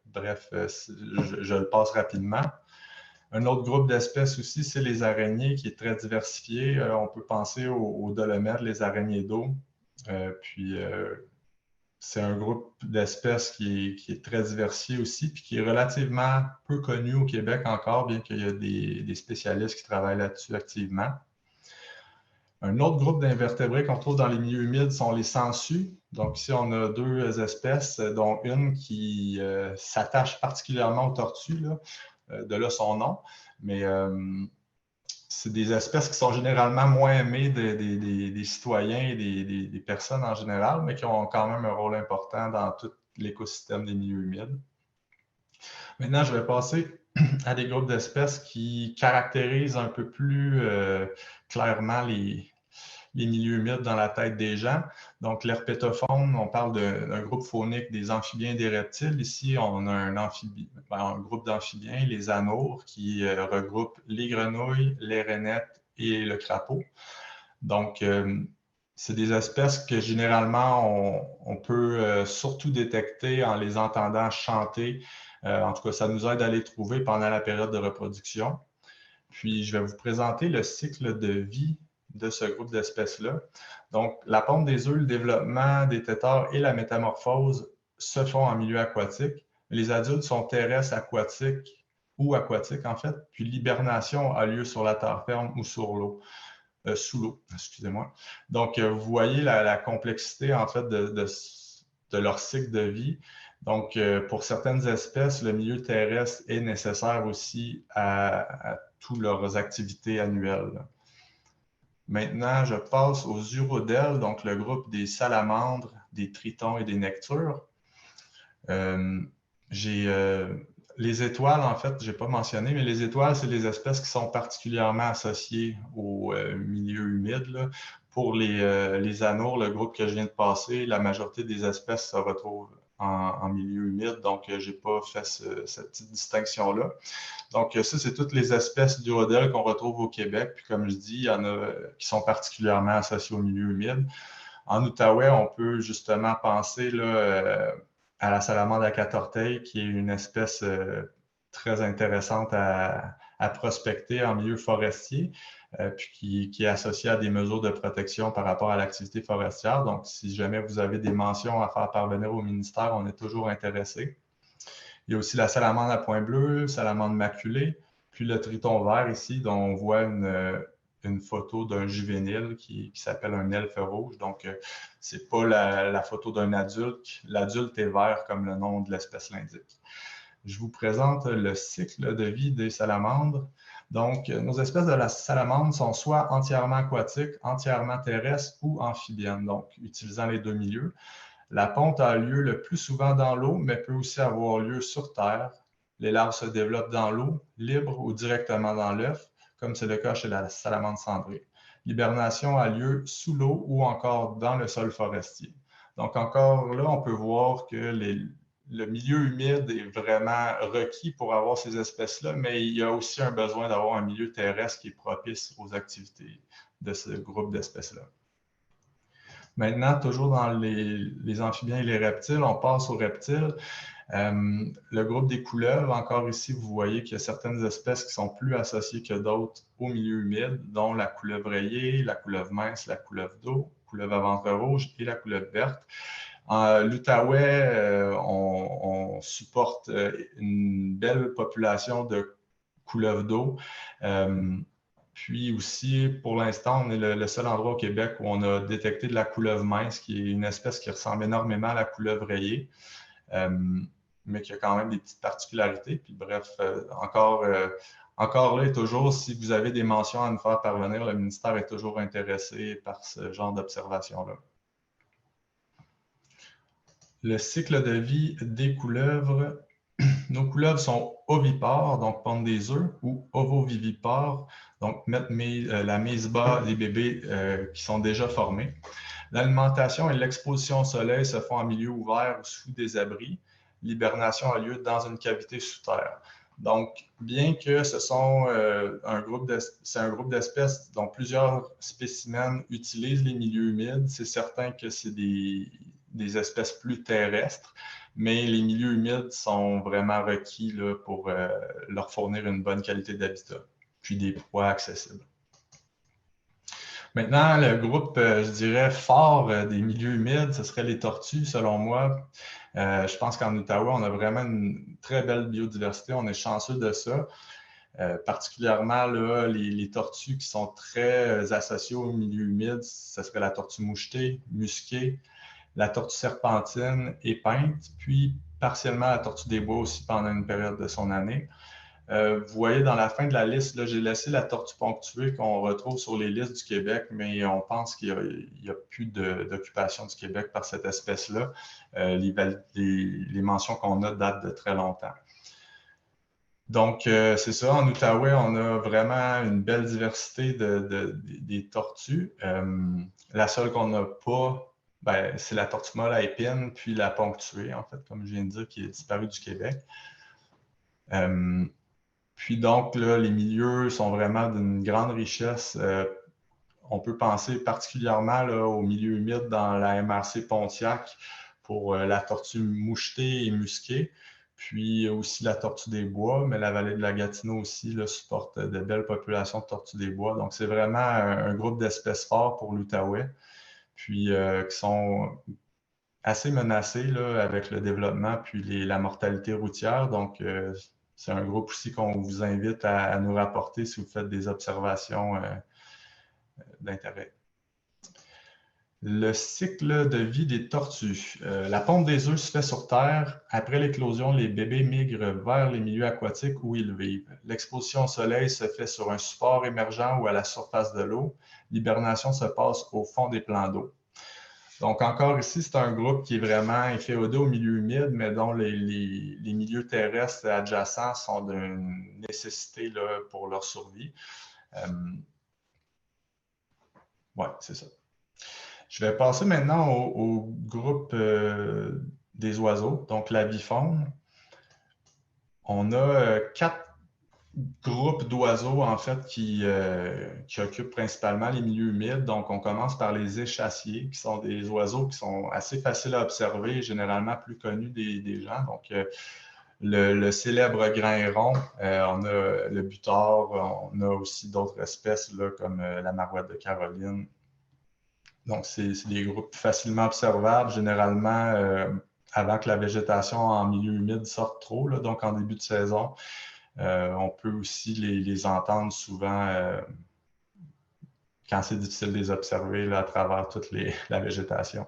Bref, je le passe rapidement. Un autre groupe d'espèces aussi, c'est les araignées, qui est très diversifié. On peut penser aux dolomètres, les araignées d'eau. C'est un groupe d'espèces qui est très diversifié aussi, puis qui est relativement peu connu au Québec encore, bien qu'il y ait des spécialistes qui travaillent là-dessus activement. Un autre groupe d'invertébrés qu'on trouve dans les milieux humides sont les sangsues. Donc ici, on a deux espèces, dont une qui s'attache particulièrement aux tortues, là, de là son nom. Mais c'est des espèces qui sont généralement moins aimées des citoyens et des personnes en général, mais qui ont quand même un rôle important dans tout l'écosystème des milieux humides. Maintenant, je vais passer à des groupes d'espèces qui caractérisent un peu plus clairement les milieux humides dans la tête des gens. Donc, l'herpétofaune, on parle d'un groupe faunique des amphibiens et des reptiles. Ici, on a un groupe d'amphibiens, les anoures, qui regroupent les grenouilles, les rainettes et le crapaud. Donc, c'est des espèces que généralement, on peut surtout détecter en les entendant chanter. En tout cas, ça nous aide à les trouver pendant la période de reproduction. Puis, je vais vous présenter le cycle de vie de ce groupe d'espèces-là. Donc, la ponte des œufs, le développement des têtards et la métamorphose se font en milieu aquatique. Les adultes sont terrestres, aquatiques ou aquatiques, en fait. Puis, l'hibernation a lieu sur la terre ferme ou sur l'eau. Sous l'eau, excusez-moi. Donc, vous voyez la complexité, en fait, de leur cycle de vie. Donc, pour certaines espèces, le milieu terrestre est nécessaire aussi à toutes leurs activités annuelles. Maintenant, je passe aux urodèles, donc le groupe des salamandres, des tritons et des nectures. Les étoiles, en fait, je n'ai pas mentionné, mais les étoiles, c'est les espèces qui sont particulièrement associées au milieu humide. Là. Pour les anoures, le groupe que je viens de passer, la majorité des espèces se retrouvent en milieu humide, donc je n'ai pas fait cette petite distinction-là. Donc ça, c'est toutes les espèces d'urodèles qu'on retrouve au Québec. Puis comme je dis, il y en a qui sont particulièrement associées au milieu humide. En Outaouais, on peut justement penser là, à la salamandre à quatre orteils, qui est une espèce très intéressante à prospecter en milieu forestier, puis qui est associée à des mesures de protection par rapport à l'activité forestière. Donc, si jamais vous avez des mentions à faire parvenir au ministère, on est toujours intéressé. Il y a aussi la salamandre à point bleu, salamandre maculée, puis le triton vert ici, dont on voit une photo d'un juvénile qui s'appelle un elfe rouge. Donc, ce n'est pas la photo d'un adulte. L'adulte est vert, comme le nom de l'espèce l'indique. Je vous présente le cycle de vie des salamandres. Donc, nos espèces de la salamandre sont soit entièrement aquatiques, entièrement terrestres ou amphibiennes, donc utilisant les deux milieux. La ponte a lieu le plus souvent dans l'eau, mais peut aussi avoir lieu sur terre. Les larves se développent dans l'eau, libres ou directement dans l'œuf, comme c'est le cas chez la salamandre cendrée. L'hibernation a lieu sous l'eau ou encore dans le sol forestier. Donc encore là, on peut voir que le milieu humide est vraiment requis pour avoir ces espèces-là, mais il y a aussi un besoin d'avoir un milieu terrestre qui est propice aux activités de ce groupe d'espèces-là. Maintenant, toujours dans les amphibiens et les reptiles, on passe aux reptiles. Le groupe des couleuvres, encore ici, vous voyez qu'il y a certaines espèces qui sont plus associées que d'autres au milieu humide, dont la couleuvre rayée, la couleuvre mince, la couleuvre d'eau, couleuvre à ventre rouge et la couleuvre verte. En l'Outaouais, on supporte une belle population de couleuvres d'eau. Puis aussi, pour l'instant, on est le seul endroit au Québec où on a détecté de la couleuvre mince, qui est une espèce qui ressemble énormément à la couleuvre rayée, mais qui a quand même des petites particularités. Puis bref, encore là et toujours, si vous avez des mentions à nous faire parvenir, le ministère est toujours intéressé par ce genre d'observation-là. Le cycle de vie des couleuvres. Nos couleuvres sont ovipares, donc pondent des œufs, ou ovovivipares, donc mettent la mise bas des bébés qui sont déjà formés. L'alimentation et l'exposition au soleil se font en milieu ouvert ou sous des abris. L'hibernation a lieu dans une cavité sous terre. Donc, bien que c'est un groupe d'espèces dont plusieurs spécimens utilisent les milieux humides, c'est certain que c'est des espèces plus terrestres, mais les milieux humides sont vraiment requis là, pour leur fournir une bonne qualité d'habitat, puis des proies accessibles. Maintenant, le groupe, je dirais, fort des milieux humides, ce serait les tortues, selon moi. Je pense qu'en Outaouais, on a vraiment une très belle biodiversité, on est chanceux de ça. Particulièrement là, les tortues qui sont très associées aux milieux humides, ce serait la tortue mouchetée, musquée, la tortue serpentine et peinte, puis partiellement la tortue des bois aussi pendant une période de son année. Vous voyez dans la fin de la liste, j'ai laissé la tortue ponctuée qu'on retrouve sur les listes du Québec, mais on pense qu'il n'y a plus d'occupation du Québec par cette espèce-là. Les mentions qu'on a datent de très longtemps. Donc, c'est ça, en Outaouais, on a vraiment une belle diversité des tortues. La seule qu'on n'a pas, c'est la tortue molle à épines, puis la ponctuée, en fait, comme je viens de dire, qui est disparue du Québec. Puis donc, là, les milieux sont vraiment d'une grande richesse. On peut penser particulièrement là, aux milieux humides dans la MRC Pontiac pour la tortue mouchetée et musquée, puis aussi la tortue des bois, mais la vallée de la Gatineau aussi là, supporte de belles populations de tortues des bois. Donc, c'est vraiment un groupe d'espèces forts pour l'Outaouais, puis qui sont assez menacés là, avec le développement puis la mortalité routière. Donc, c'est un groupe aussi qu'on vous invite à nous rapporter si vous faites des observations d'intérêt. Le cycle de vie des tortues. La ponte des œufs se fait sur terre. Après l'éclosion, les bébés migrent vers les milieux aquatiques où ils vivent. L'exposition au soleil se fait sur un support émergent ou à la surface de l'eau. L'hibernation se passe au fond des plans d'eau. Donc, encore ici, c'est un groupe qui est vraiment inféodé aux milieux humides, mais dont les milieux terrestres adjacents sont d'une nécessité là, pour leur survie. Oui, c'est ça. Je vais passer maintenant au groupe des oiseaux, donc l'avifaune. On a 4 groupes d'oiseaux, en fait, qui occupent principalement les milieux humides. Donc, on commence par les échassiers, qui sont des oiseaux qui sont assez faciles à observer, généralement plus connus des gens. Donc, le célèbre graineron, on a le butard, on a aussi d'autres espèces là, comme la marouette de Caroline. Donc, c'est des groupes facilement observables, généralement avant que la végétation en milieu humide sorte trop, là, donc en début de saison. On peut aussi les entendre souvent quand c'est difficile de les observer là, à travers toute la végétation.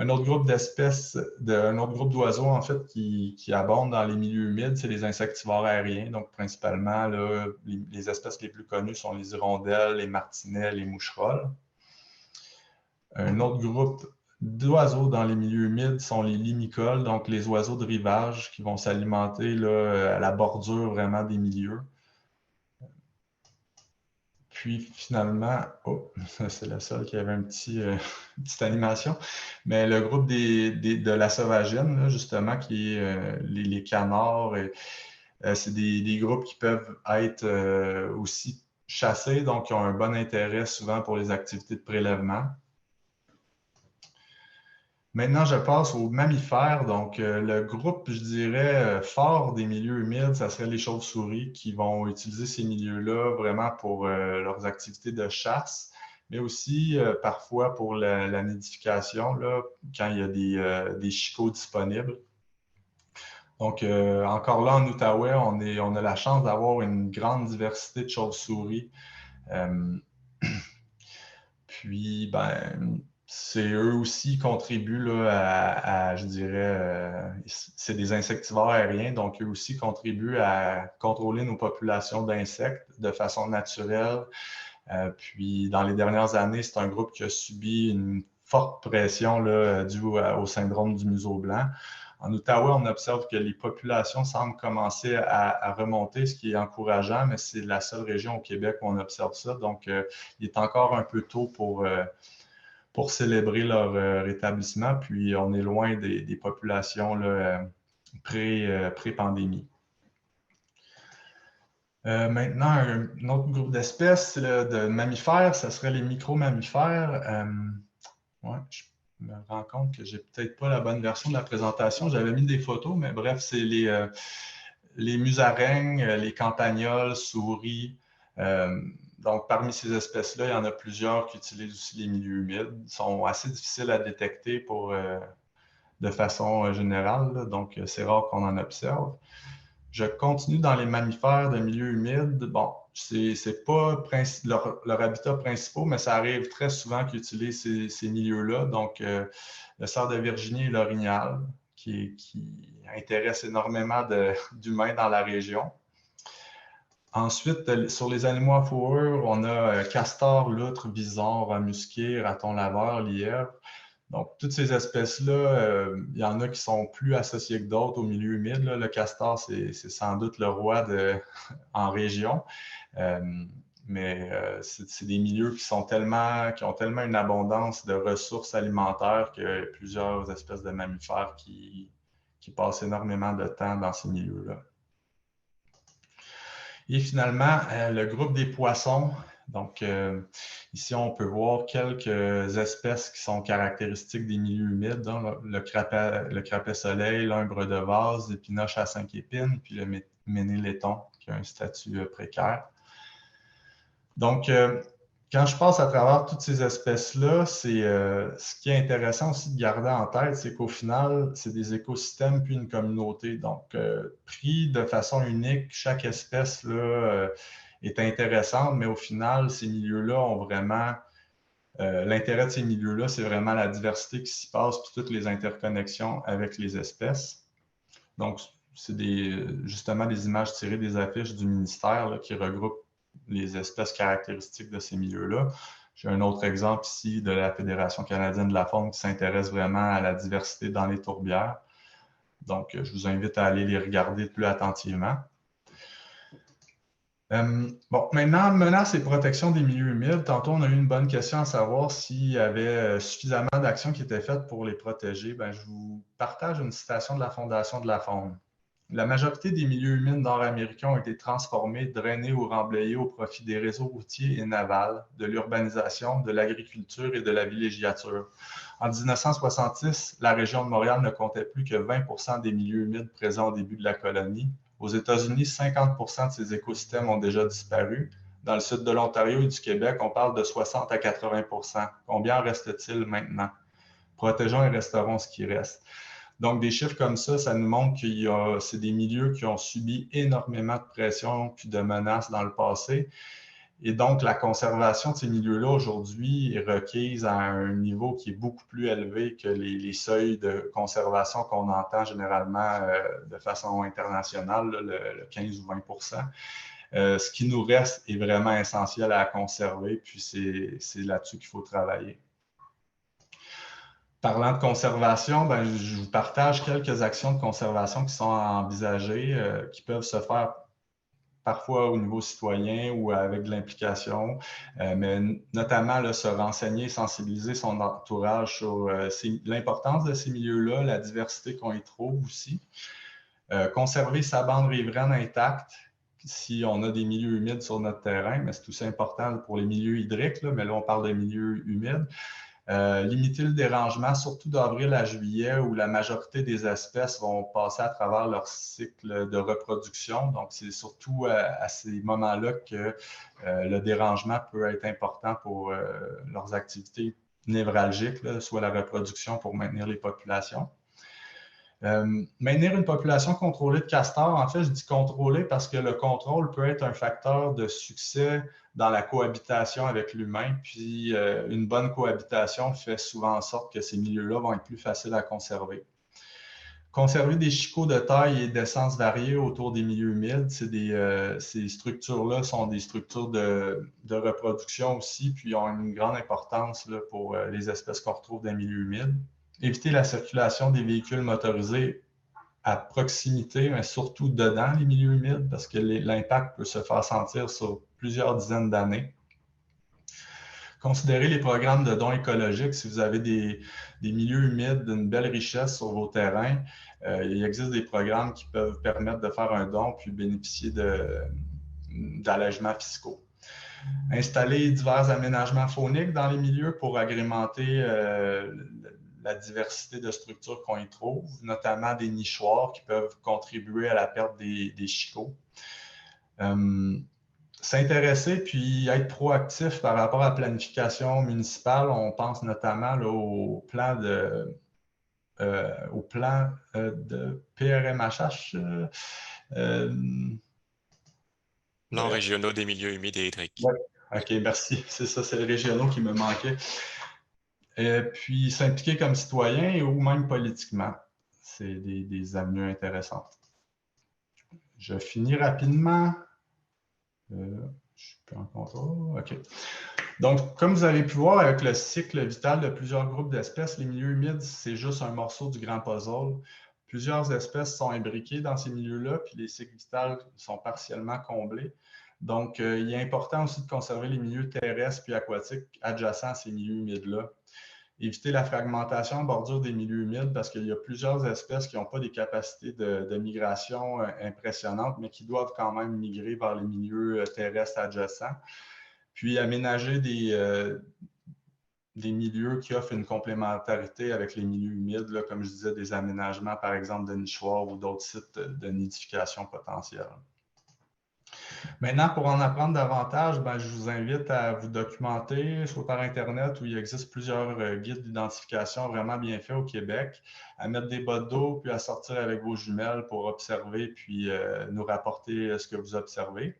Un autre groupe d'espèces, un autre groupe d'oiseaux, en fait, qui abondent dans les milieux humides, c'est les insectivores aériens. Donc, principalement, là, les espèces les plus connues sont les hirondelles, les martinets, les moucherolles. Un autre groupe d'oiseaux dans les milieux humides sont les limicoles, donc les oiseaux de rivage qui vont s'alimenter à la bordure vraiment des milieux. Puis finalement, oh, c'est le seul qui avait une petite animation, mais le groupe de la sauvagine, là, justement, qui est les canards, c'est des groupes qui peuvent être aussi chassés, donc qui ont un bon intérêt souvent pour les activités de prélèvement. Maintenant, je passe aux mammifères. Donc, le groupe, je dirais, fort des milieux humides, ça serait les chauves-souris qui vont utiliser ces milieux-là vraiment pour leurs activités de chasse, mais aussi parfois pour la nidification, là, quand il y a des chicots disponibles. Donc, encore là, en Outaouais, on a la chance d'avoir une grande diversité de chauves-souris. Puis, ben, c'est eux aussi qui contribuent là, je dirais, c'est des insectivores aériens, donc eux aussi contribuent à contrôler nos populations d'insectes de façon naturelle. Puis dans les dernières années, c'est un groupe qui a subi une forte pression là, due au syndrome du museau blanc. En Outaouais, on observe que les populations semblent commencer à remonter, ce qui est encourageant, mais c'est la seule région au Québec où on observe ça. Donc, il est encore un peu tôt pour célébrer leur rétablissement, puis on est loin des populations pré-pandémie. Maintenant, un autre groupe d'espèces de mammifères, ce serait les micro-mammifères. Ouais, je me rends compte que j'ai peut-être pas la bonne version de la présentation. J'avais mis des photos, mais bref, c'est les musaraignes, les campagnols, souris. Donc, parmi ces espèces-là, il y en a plusieurs qui utilisent aussi les milieux humides. Ils sont assez difficiles à détecter de façon générale, là, donc c'est rare qu'on en observe. Je continue dans les mammifères de milieux humides. Bon, c'est pas leur habitat principal, mais ça arrive très souvent qu'ils utilisent ces milieux-là. Donc, le cerf de Virginie et l'orignal, qui intéresse énormément d'humains dans la région. Ensuite, sur les animaux à fourrure, on a castor, loutre, bison, rat musqué, raton laveur, lièvre. Donc, toutes ces espèces-là, il y en a qui sont plus associées que d'autres au milieu humide. Là. Le castor, c'est sans doute le roi en région. Mais c'est des milieux qui ont tellement une abondance de ressources alimentaires qu'il y a plusieurs espèces de mammifères qui passent énormément de temps dans ces milieux-là. Et finalement, le groupe des poissons. Donc, ici, on peut voir quelques espèces qui sont caractéristiques des milieux humides. Hein, le crapet soleil, l'umbre de vase, l'épinoche à 5 épines, puis le ménéléton, qui a un statut précaire. Donc, quand je passe à travers toutes ces espèces-là, ce qui est intéressant aussi de garder en tête, c'est qu'au final, c'est des écosystèmes puis une communauté. Donc, pris de façon unique, chaque espèce là, est intéressante, mais au final, ces milieux-là ont vraiment... l'intérêt de ces milieux-là, c'est vraiment la diversité qui s'y passe puis toutes les interconnexions avec les espèces. Donc, c'est justement des images tirées des affiches du ministère là, qui regroupent les espèces caractéristiques de ces milieux-là. J'ai un autre exemple ici de la Fédération canadienne de la faune qui s'intéresse vraiment à la diversité dans les tourbières. Donc, je vous invite à aller les regarder plus attentivement. Bon, maintenant, menaces et protection des milieux humides. Tantôt, on a eu une bonne question à savoir s'il y avait suffisamment d'actions qui étaient faites pour les protéger. Bien, je vous partage une citation de la Fondation de la faune. La majorité des milieux humides nord-américains ont été transformés, drainés ou remblayés au profit des réseaux routiers et navals, de l'urbanisation, de l'agriculture et de la villégiature. En 1966, la région de Montréal ne comptait plus que 20% des milieux humides présents au début de la colonie. Aux États-Unis, 50% de ces écosystèmes ont déjà disparu. Dans le sud de l'Ontario et du Québec, on parle de 60 à 80%. Combien en reste-t-il maintenant? Protégeons et restaurons ce qui reste. Donc, des chiffres comme ça nous montre que c'est des milieux qui ont subi énormément de pression puis de menaces dans le passé. Et donc, la conservation de ces milieux-là aujourd'hui est requise à un niveau qui est beaucoup plus élevé que les seuils de conservation qu'on entend généralement de façon internationale, le 15 ou 20%. Ce qui nous reste est vraiment essentiel à conserver, puis c'est là-dessus qu'il faut travailler. Parlant de conservation, je vous partage quelques actions de conservation qui sont envisagées, qui peuvent se faire parfois au niveau citoyen ou avec de l'implication, mais notamment là, se renseigner, sensibiliser son entourage sur l'importance de ces milieux-là, la diversité qu'on y trouve aussi. Conserver sa bande riveraine intacte si on a des milieux humides sur notre terrain, mais c'est aussi important pour les milieux hydriques, là, mais là on parle de milieux humides. Limiter le dérangement, surtout d'avril à juillet, où la majorité des espèces vont passer à travers leur cycle de reproduction. Donc, c'est surtout à ces moments-là que le dérangement peut être important pour leurs activités névralgiques, là, soit la reproduction pour maintenir les populations. Maintenir une population contrôlée de castors, en fait, je dis contrôlée parce que le contrôle peut être un facteur de succès dans la cohabitation avec l'humain, puis une bonne cohabitation fait souvent en sorte que ces milieux-là vont être plus faciles à conserver. Conserver des chicots de taille et d'essence variées autour des milieux humides, ces structures-là sont des structures de reproduction aussi, puis ont une grande importance là, pour les espèces qu'on retrouve dans les milieux humides. Éviter la circulation des véhicules motorisés à proximité, mais surtout dedans les milieux humides, parce que l'impact peut se faire sentir sur plusieurs dizaines d'années. Considérez les programmes de dons écologiques. Si vous avez des milieux humides d'une belle richesse sur vos terrains, il existe des programmes qui peuvent permettre de faire un don puis bénéficier d'allègements fiscaux. Installer divers aménagements fauniques dans les milieux pour agrémenter la diversité de structures qu'on y trouve, notamment des nichoirs qui peuvent contribuer à la perte des chicots. S'intéresser puis être proactif par rapport à la planification municipale, on pense notamment là, au plan de PRMHH. Plans régionaux des milieux humides et hydriques. Ouais. OK, merci. C'est ça, c'est les régionaux qui me manquaient. Et puis s'impliquer comme citoyen ou même politiquement. C'est des avenues intéressantes. Je finis rapidement. Je suis plus en contrôle. OK. Donc, comme vous avez pu voir avec le cycle vital de plusieurs groupes d'espèces, les milieux humides, c'est juste un morceau du grand puzzle. Plusieurs espèces sont imbriquées dans ces milieux-là, puis les cycles vitaux sont partiellement comblés. Donc, il est important aussi de conserver les milieux terrestres puis aquatiques adjacents à ces milieux humides-là. Éviter la fragmentation en bordure des milieux humides parce qu'il y a plusieurs espèces qui n'ont pas des capacités de migration impressionnantes, mais qui doivent quand même migrer vers les milieux terrestres adjacents. Puis aménager des milieux qui offrent une complémentarité avec les milieux humides, là, comme je disais, des aménagements, par exemple, de nichoirs ou d'autres sites de nidification potentielle. Maintenant, pour en apprendre davantage, je vous invite à vous documenter, soit par Internet où il existe plusieurs guides d'identification vraiment bien faits au Québec, à mettre des bottes d'eau, puis à sortir avec vos jumelles pour observer, puis nous rapporter ce que vous observez.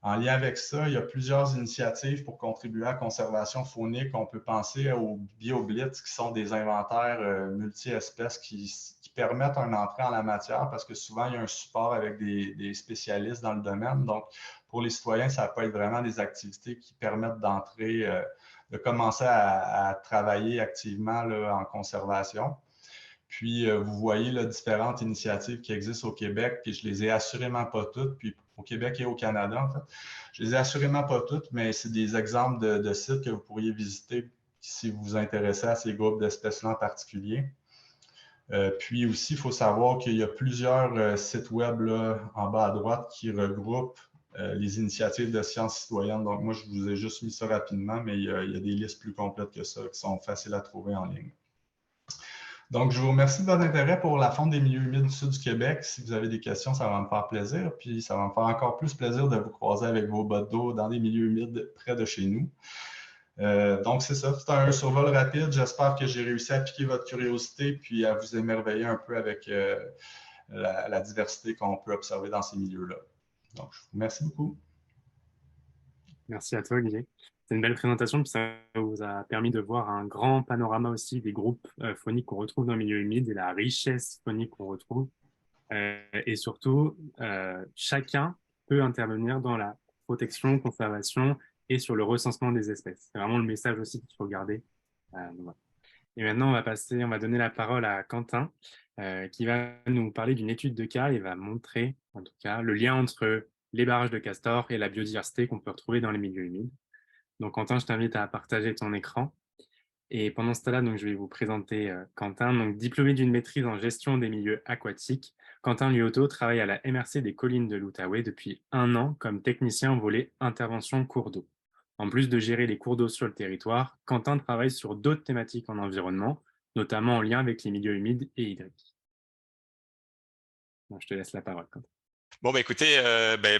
En lien avec ça, il y a plusieurs initiatives pour contribuer à la conservation faunique. On peut penser aux BioBlitz, qui sont des inventaires multi-espèces qui permettent un entrée en la matière parce que souvent, il y a un support avec des spécialistes dans le domaine. Donc, pour les citoyens, ça peut être vraiment des activités qui permettent d'entrer, de commencer à travailler activement là, en conservation. Puis, vous voyez là, différentes initiatives qui existent au Québec, puis je les ai assurément pas toutes, puis au Québec et au Canada, en fait. Je les ai assurément pas toutes, mais c'est des exemples de sites que vous pourriez visiter si vous vous intéressez à ces groupes d'espèces-là en particulier. Puis aussi, il faut savoir qu'il y a plusieurs sites web là, en bas à droite qui regroupent les initiatives de sciences citoyennes. Donc, moi, je vous ai juste mis ça rapidement, mais il y a des listes plus complètes que ça qui sont faciles à trouver en ligne. Donc, je vous remercie de votre intérêt pour la Fonde des milieux humides du Sud du Québec. Si vous avez des questions, ça va me faire plaisir. Puis, ça va me faire encore plus plaisir de vous croiser avec vos bottes d'eau dans des milieux humides près de chez nous. Donc, c'est ça. C'est un survol rapide. J'espère que j'ai réussi à piquer votre curiosité puis à vous émerveiller un peu avec la diversité qu'on peut observer dans ces milieux-là. Donc, je vous remercie beaucoup. Merci à toi, Olivier. C'est une belle présentation, puis ça vous a permis de voir un grand panorama aussi des groupes fauniques qu'on retrouve dans le milieu humide et la richesse faunique qu'on retrouve. Et surtout, chacun peut intervenir dans la protection, conservation et sur le recensement des espèces. C'est vraiment le message aussi qu'il faut garder. Voilà. Et maintenant, on va donner la parole à Quentin, qui va nous parler d'une étude de cas et va montrer, en tout cas, le lien entre les barrages de castors et la biodiversité qu'on peut retrouver dans les milieux humides. Donc, Quentin, je t'invite à partager ton écran. Et pendant ce temps-là, donc, je vais vous présenter Quentin. Donc, diplômé d'une maîtrise en gestion des milieux aquatiques, Quentin Liotto travaille à la MRC des collines de l'Outaouais depuis 1 an comme technicien au volet intervention cours d'eau. En plus de gérer les cours d'eau sur le territoire, Quentin travaille sur d'autres thématiques en environnement, notamment en lien avec les milieux humides et hydriques. Donc, je te laisse la parole, Quentin. Bon, écoutez,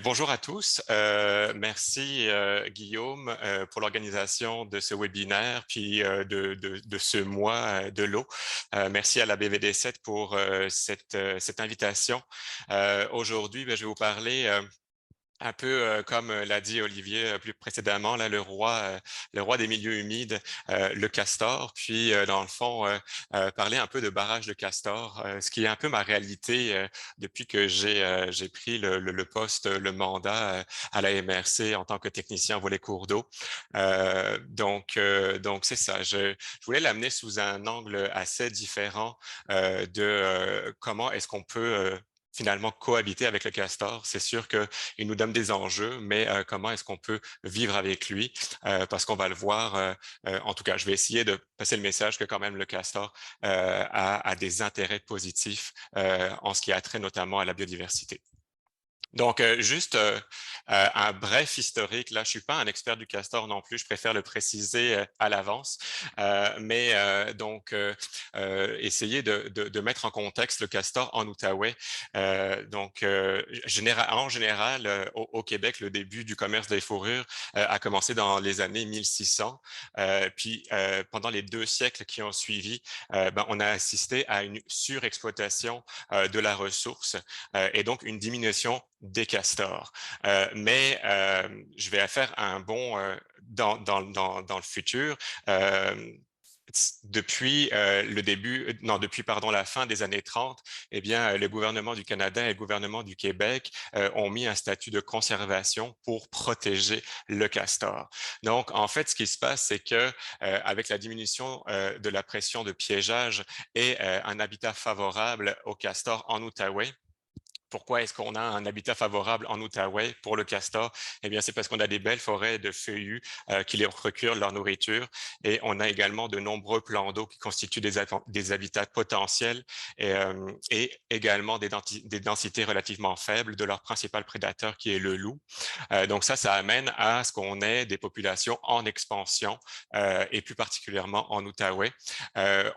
bonjour à tous. Merci Guillaume pour l'organisation de ce webinaire puis de ce mois de l'eau. Merci à la BVD7 pour cette invitation. Aujourd'hui, je vais vous parler un peu comme l'a dit Olivier plus précédemment, là, le roi des milieux humides, le castor, puis dans le fond, parler un peu de barrage de castor, ce qui est un peu ma réalité depuis que j'ai pris le poste, le mandat à la MRC en tant que technicien volet cours d'eau. Donc c'est ça. Je voulais l'amener sous un angle assez différent de comment est-ce qu'on peut finalement cohabiter avec le castor. C'est sûr qu'il nous donne des enjeux, mais comment est-ce qu'on peut vivre avec lui? Parce qu'on va le voir, en tout cas, je vais essayer de passer le message que quand même le castor a des intérêts positifs en ce qui a trait notamment à la biodiversité. Donc, juste un bref historique. Là, je suis pas un expert du castor non plus, je préfère le préciser à l'avance. Essayer de mettre en contexte le castor en Outaouais. En général, au Québec, le début du commerce des fourrures a commencé dans les années 1600. Pendant les 2 siècles qui ont suivi, on a assisté à une surexploitation de la ressource et donc une diminution des castors. Je vais faire un bond dans le futur. Depuis la fin des années 30, eh bien, le gouvernement du Canada et le gouvernement du Québec ont mis un statut de conservation pour protéger le castor. Donc, en fait, ce qui se passe, c'est que avec la diminution de la pression de piégeage et un habitat favorable au castor en Outaouais, pourquoi est-ce qu'on a un habitat favorable en Outaouais pour le castor? Eh bien, c'est parce qu'on a des belles forêts de feuillus qui leur procurent leur nourriture et on a également de nombreux plans d'eau qui constituent des habitats potentiels et également des densités relativement faibles de leur principal prédateur qui est le loup. Donc ça amène à ce qu'on ait des populations en expansion et plus particulièrement en Outaouais.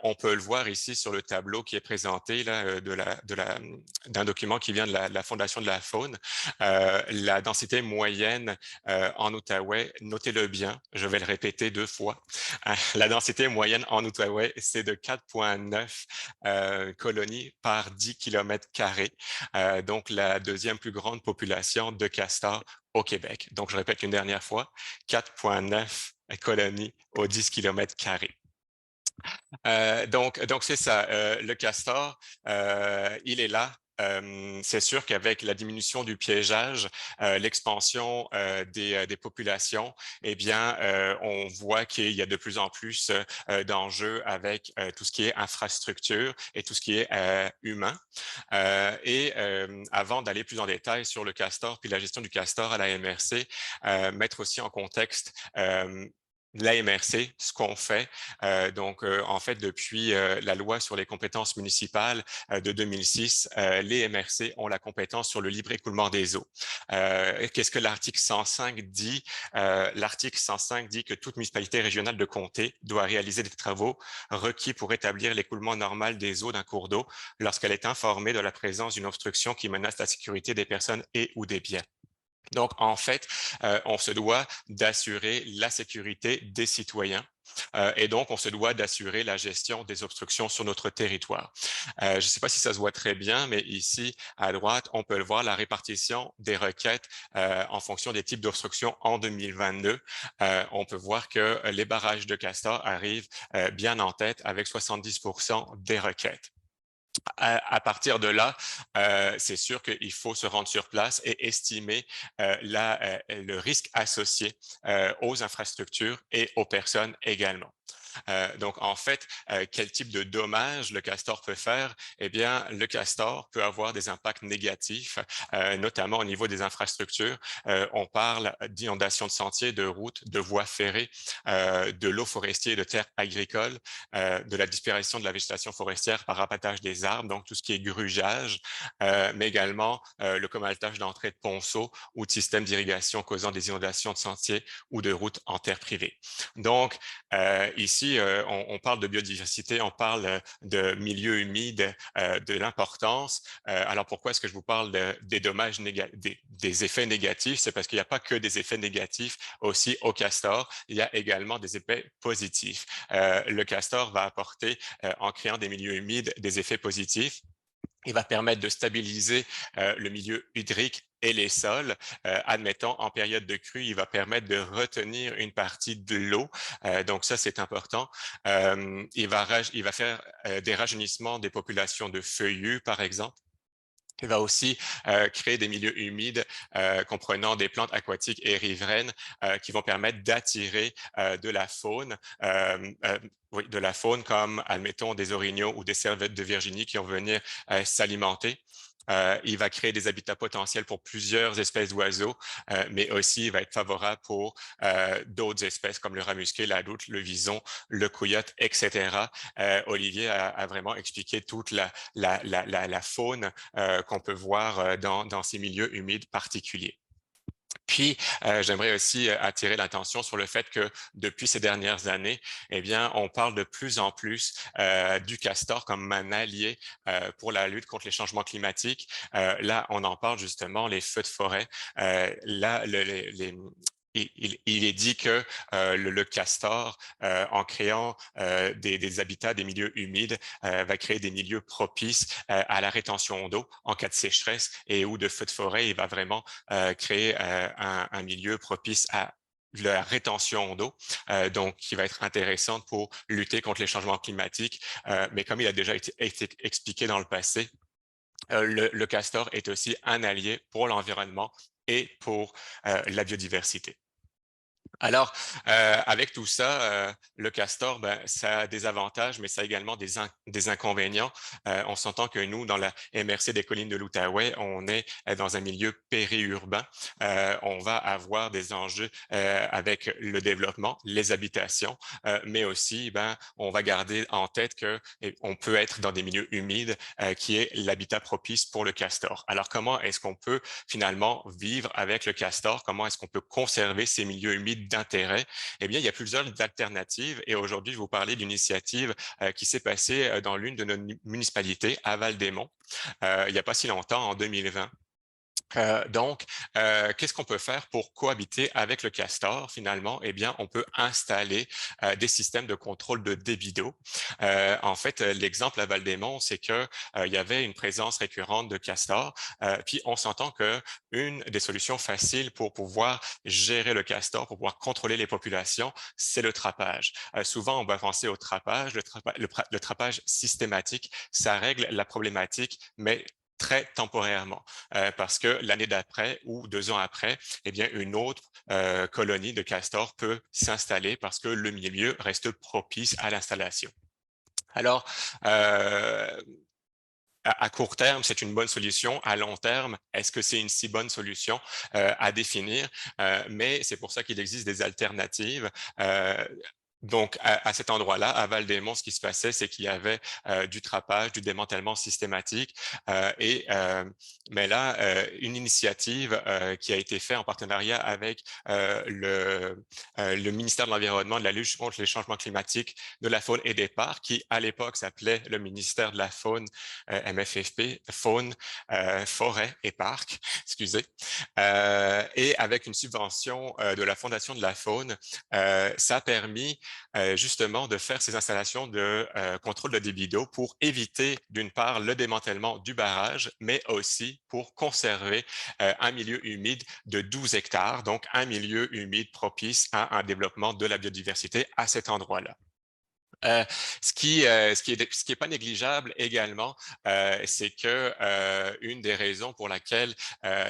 On peut le voir ici sur le tableau qui est présenté là, d'un document qui vient de la Fondation de la faune. La densité moyenne en Outaouais, notez-le bien, je vais le répéter 2 fois. La densité moyenne en Outaouais, c'est de 4,9 colonies par 10 km². Donc, la deuxième plus grande population de castors au Québec. Donc, je répète une dernière fois, 4,9 colonies aux 10 km². Donc c'est ça. Le castor, il est là. C'est sûr qu'avec la diminution du piégeage, l'expansion des populations, eh bien, on voit qu'il y a de plus en plus d'enjeux avec tout ce qui est infrastructure et tout ce qui est humain. Avant d'aller plus en détail sur le castor puis la gestion du castor à la MRC, mettre aussi en contexte la MRC, ce qu'on fait, en fait, depuis la loi sur les compétences municipales de 2006, les MRC ont la compétence sur le libre écoulement des eaux. Qu'est-ce que l'article 105 dit? L'article 105 dit que toute municipalité régionale de comté doit réaliser des travaux requis pour établir l'écoulement normal des eaux d'un cours d'eau lorsqu'elle est informée de la présence d'une obstruction qui menace la sécurité des personnes et ou des biens. Donc, en fait, on se doit d'assurer la sécurité des citoyens et donc on se doit d'assurer la gestion des obstructions sur notre territoire. Je ne sais pas si ça se voit très bien, mais ici, à droite, on peut le voir, la répartition des requêtes en fonction des types d'obstructions en 2022. On peut voir que les barrages de Castor arrivent bien en tête avec 70% des requêtes. À partir de là, c'est sûr qu'il faut se rendre sur place et estimer le risque associé aux infrastructures et aux personnes également. Donc, en fait, quel type de dommages le castor peut faire? Eh bien, le castor peut avoir des impacts négatifs, notamment au niveau des infrastructures. On parle d'inondations de sentiers, de routes, de voies ferrées, de l'eau forestière et de terres agricoles, de la disparition de la végétation forestière par rabattage des arbres, donc tout ce qui est grugeage, mais également le commaltage d'entrée de ponceaux ou de systèmes d'irrigation causant des inondations de sentiers ou de routes en terre privée. Donc, ici, on parle de biodiversité, on parle de milieux humides, de l'importance. Alors, pourquoi est-ce que je vous parle des dommages des effets négatifs? C'est parce qu'il n'y a pas que des effets négatifs aussi au castor, il y a également des effets positifs. Le castor va apporter, en créant des milieux humides, des effets positifs. Il va permettre de stabiliser le milieu hydrique et les sols. Admettons, en période de crue, il va permettre de retenir une partie de l'eau. Donc, ça, c'est important. Il va faire des rajeunissements des populations de feuillus, par exemple. Il va aussi créer des milieux humides comprenant des plantes aquatiques et riveraines qui vont permettre d'attirer de la faune. Oui, de la faune comme, admettons, des orignaux ou des cervettes de Virginie qui vont venir s'alimenter. Il va créer des habitats potentiels pour plusieurs espèces d'oiseaux, mais aussi il va être favorable pour d'autres espèces comme le rat musqué, la loutre, le vison, le coyote, etc. Olivier a vraiment expliqué toute la faune qu'on peut voir dans ces milieux humides particuliers. Puis, j'aimerais aussi attirer l'attention sur le fait que depuis ces dernières années, eh bien, on parle de plus en plus du castor comme un allié pour la lutte contre les changements climatiques. Là, on en parle justement, les feux de forêt. Là, il est dit que le castor, en créant des habitats, des milieux humides, va créer des milieux propices à la rétention d'eau en cas de sécheresse et ou de feu de forêt. Il va vraiment créer un milieu propice à la rétention d'eau, donc qui va être intéressante pour lutter contre les changements climatiques. Mais comme il a déjà été expliqué dans le passé, le castor est aussi un allié pour l'environnement et pour la biodiversité. Alors, avec tout ça, le castor, ça a des avantages, mais ça a également des inconvénients. On s'entend que nous, dans la MRC des collines de l'Outaouais, on est dans un milieu périurbain. On va avoir des enjeux avec le développement, les habitations, mais aussi, on va garder en tête qu'on peut être dans des milieux humides qui est l'habitat propice pour le castor. Alors, comment est-ce qu'on peut finalement vivre avec le castor? Comment est-ce qu'on peut conserver ces milieux humides d'intérêt? Eh bien, il y a plusieurs alternatives et aujourd'hui, je vais vous parler d'une initiative qui s'est passée dans l'une de nos municipalités, à Val-des-Monts, il n'y a pas si longtemps, en 2020. Donc, qu'est-ce qu'on peut faire pour cohabiter avec le castor finalement? Eh bien, on peut installer des systèmes de contrôle de débit d'eau. En fait, l'exemple à Val-des-Monts, c'est que il y avait une présence récurrente de castor. Puis, on s'entend que une des solutions faciles pour pouvoir gérer le castor, pour pouvoir contrôler les populations, c'est le trappage. Souvent, on va penser au trappage. Le trappage systématique, ça règle la problématique, mais très temporairement, parce que l'année d'après ou 2 ans après, eh bien, une autre colonie de castors peut s'installer parce que le milieu reste propice à l'installation. Alors, à court terme, c'est une bonne solution. À long terme, est-ce que c'est une si bonne solution à définir? Mais c'est pour ça qu'il existe des alternatives. Donc, à cet endroit-là, à Val-des-Monts, ce qui se passait, c'est qu'il y avait du trappage, du démantèlement systématique. Mais là, une initiative qui a été faite en partenariat avec le ministère de l'Environnement, de la lutte contre les changements climatiques, de la faune et des parcs, qui à l'époque s'appelait le ministère de la Faune, MFFP, Faune, Forêt et Parcs, excusez. Et avec une subvention de la Fondation de la Faune, ça a permis justement de faire ces installations de contrôle de débit d'eau pour éviter d'une part le démantèlement du barrage, mais aussi pour conserver un milieu humide de 12 hectares, donc un milieu humide propice à un développement de la biodiversité à cet endroit-là. Ce qui est pas négligeable également, c'est que une des raisons pour laquelle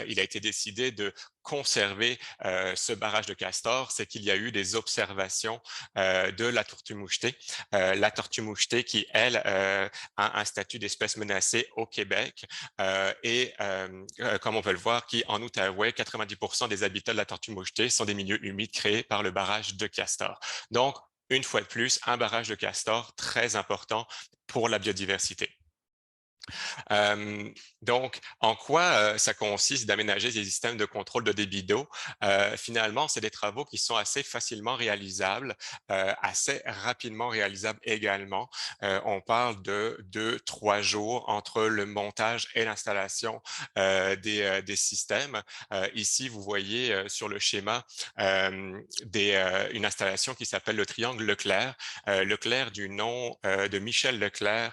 il a été décidé de conserver ce barrage de castor, c'est qu'il y a eu des observations de la tortue mouchetée. La tortue mouchetée qui, elle, a un statut d'espèce menacée au Québec et comme on peut le voir, qui en Outaouais, 90% des habitats de la tortue mouchetée sont des milieux humides créés par le barrage de castor. Donc, une fois de plus, un barrage de castor très important pour la biodiversité. Donc, en quoi ça consiste d'aménager des systèmes de contrôle de débit d'eau? Finalement, c'est des travaux qui sont assez facilement réalisables, assez rapidement réalisables également. On parle de 2-3 jours entre le montage et l'installation des systèmes. Ici, vous voyez sur le schéma une installation qui s'appelle le triangle Leclerc. Leclerc du nom de Michel Leclerc,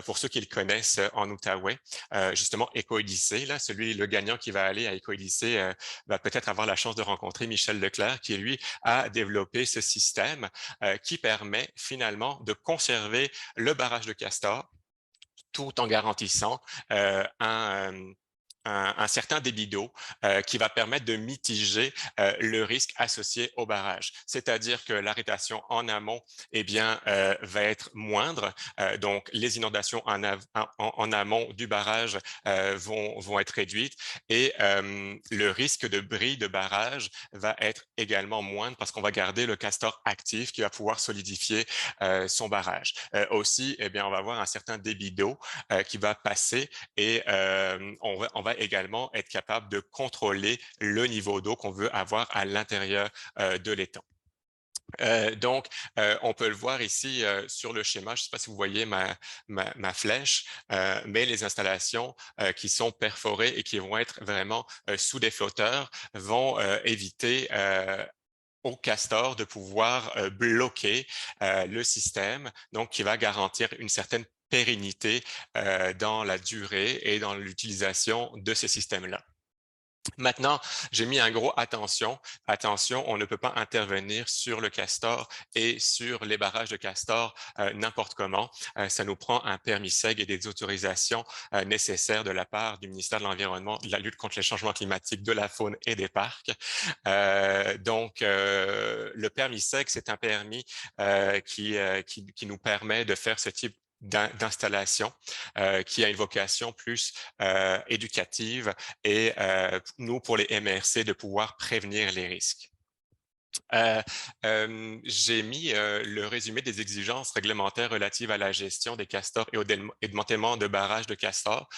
pour ceux qui le connaissent en Outaouais, justement Éco-Odyssée, là, le gagnant qui va aller à Éco-Odyssée va peut-être avoir la chance de rencontrer Michel Leclerc, qui lui a développé ce système qui permet finalement de conserver le barrage de castor tout en garantissant un certain débit d'eau qui va permettre de mitiger le risque associé au barrage. C'est-à-dire que la rétention en amont va être moindre. Donc, les inondations en amont du barrage vont être réduites et le risque de bris de barrage va être également moindre parce qu'on va garder le castor actif qui va pouvoir solidifier son barrage. Aussi, on va avoir un certain débit d'eau qui va passer et on va également être capable de contrôler le niveau d'eau qu'on veut avoir à l'intérieur de l'étang. Donc, on peut le voir ici sur le schéma. Je ne sais pas si vous voyez ma flèche, mais les installations qui sont perforées et qui vont être vraiment sous des flotteurs vont éviter au castor de pouvoir bloquer le système, donc qui va garantir une certaine pérennité dans la durée et dans l'utilisation de ces systèmes-là. Maintenant, j'ai mis un gros attention. Attention, on ne peut pas intervenir sur le castor et sur les barrages de castor n'importe comment. Ça nous prend un permis SEG et des autorisations nécessaires de la part du ministère de l'Environnement, de la lutte contre les changements climatiques, de la faune et des parcs. Donc, le permis SEG, c'est un permis qui nous permet de faire ce type d'installation qui a une vocation plus éducative et nous, pour les MRC, de pouvoir prévenir les risques. J'ai mis le résumé des exigences réglementaires relatives à la gestion des castors et au démantèlement de barrages de castors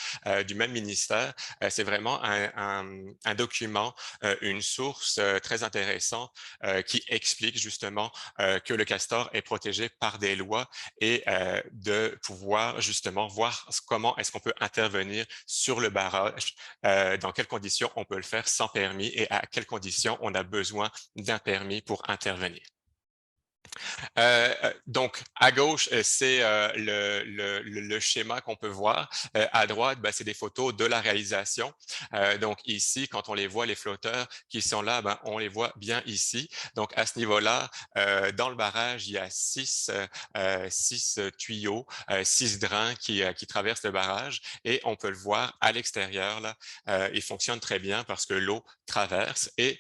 du même ministère. C'est vraiment un document, une source très intéressante qui explique justement que le castor est protégé par des lois et de pouvoir justement voir comment est-ce qu'on peut intervenir sur le barrage, dans quelles conditions on peut le faire sans permis et à quelles conditions on a besoin d'un permis pour intervenir. Donc, à gauche, c'est le schéma qu'on peut voir. À droite, c'est des photos de la réalisation. Donc, ici, quand on les voit, les flotteurs qui sont là, on les voit bien ici. Donc, à ce niveau-là, dans le barrage, il y a 6 tuyaux, 6 drains qui traversent le barrage et on peut le voir à l'extérieur. Là, il fonctionne très bien parce que l'eau traverse et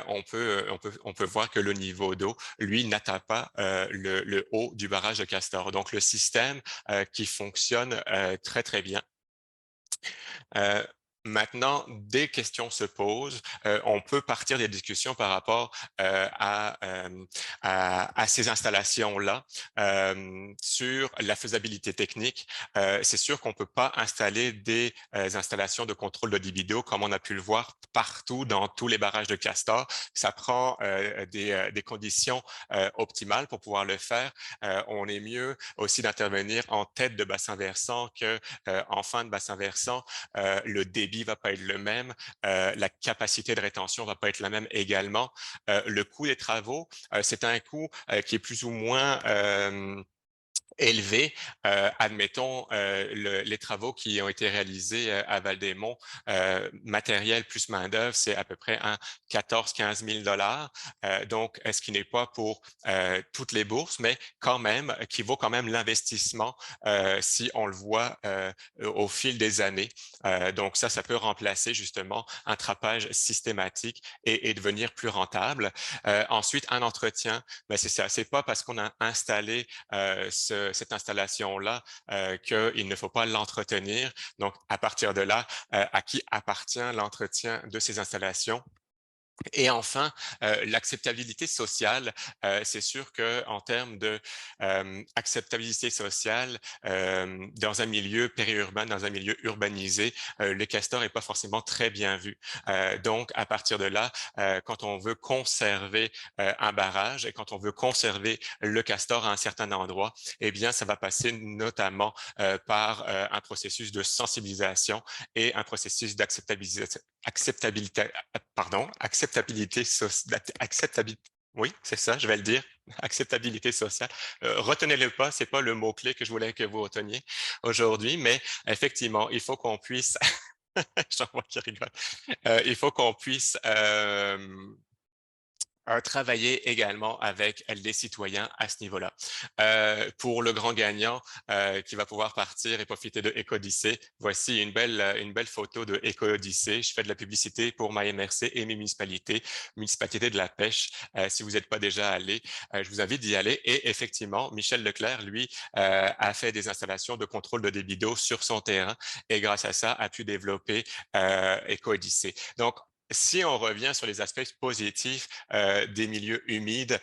on peut voir que le niveau d'eau, lui, n'atteint pas le haut du barrage de castor. Donc, le système qui fonctionne très, très bien. Maintenant, des questions se posent. On peut partir des discussions par rapport à ces installations-là sur la faisabilité technique. C'est sûr qu'on ne peut pas installer des installations de contrôle de libido comme on a pu le voir partout dans tous les barrages de Castor. Ça prend des conditions optimales pour pouvoir le faire. On est mieux aussi d'intervenir en tête de bassin versant qu'en fin de bassin versant. Le débit va pas être le même, la capacité de rétention va pas être la même également. Le coût des travaux, c'est un coût qui est plus ou moins élevé. Admettons les travaux qui ont été réalisés à Val-des-Monts, matériel plus main-d'œuvre, c'est à peu près 14-15 000 $. Donc, ce qui n'est pas pour toutes les bourses, mais quand même, qui vaut quand même l'investissement si on le voit au fil des années. Donc, ça peut remplacer justement un trapage systématique et devenir plus rentable. Ensuite, un entretien, ben, c'est ça. C'est pas parce qu'on a installé cette installation-là qu'il ne faut pas l'entretenir. Donc, à partir de là, à qui appartient l'entretien de ces installations? Et enfin, l'acceptabilité sociale, c'est sûr qu'en termes de acceptabilité sociale, dans un milieu périurbain, dans un milieu urbanisé, le castor n'est pas forcément très bien vu. Donc, à partir de là, quand on veut conserver un barrage et quand on veut conserver le castor à un certain endroit, eh bien, ça va passer notamment par un processus de sensibilisation et un processus d'acceptabilité, oui, c'est ça, je vais le dire, acceptabilité sociale. Retenez-le pas, c'est pas le mot-clé que je voulais que vous reteniez aujourd'hui, mais effectivement, il faut qu'on puisse, j'en vois qui rigole, il faut qu'on puisse travailler également avec les citoyens à ce niveau-là. Pour le grand gagnant qui va pouvoir partir et profiter de Écodyssée, voici une belle photo de Écodyssée. Je fais de la publicité pour ma MRC et mes municipalités de la pêche. Si vous n'êtes pas déjà allé, je vous invite d'y aller. Et effectivement, Michel Leclerc, lui, a fait des installations de contrôle de débit d'eau sur son terrain et grâce à ça, a pu développer Écodyssée. Donc, si on revient sur les aspects positifs des milieux humides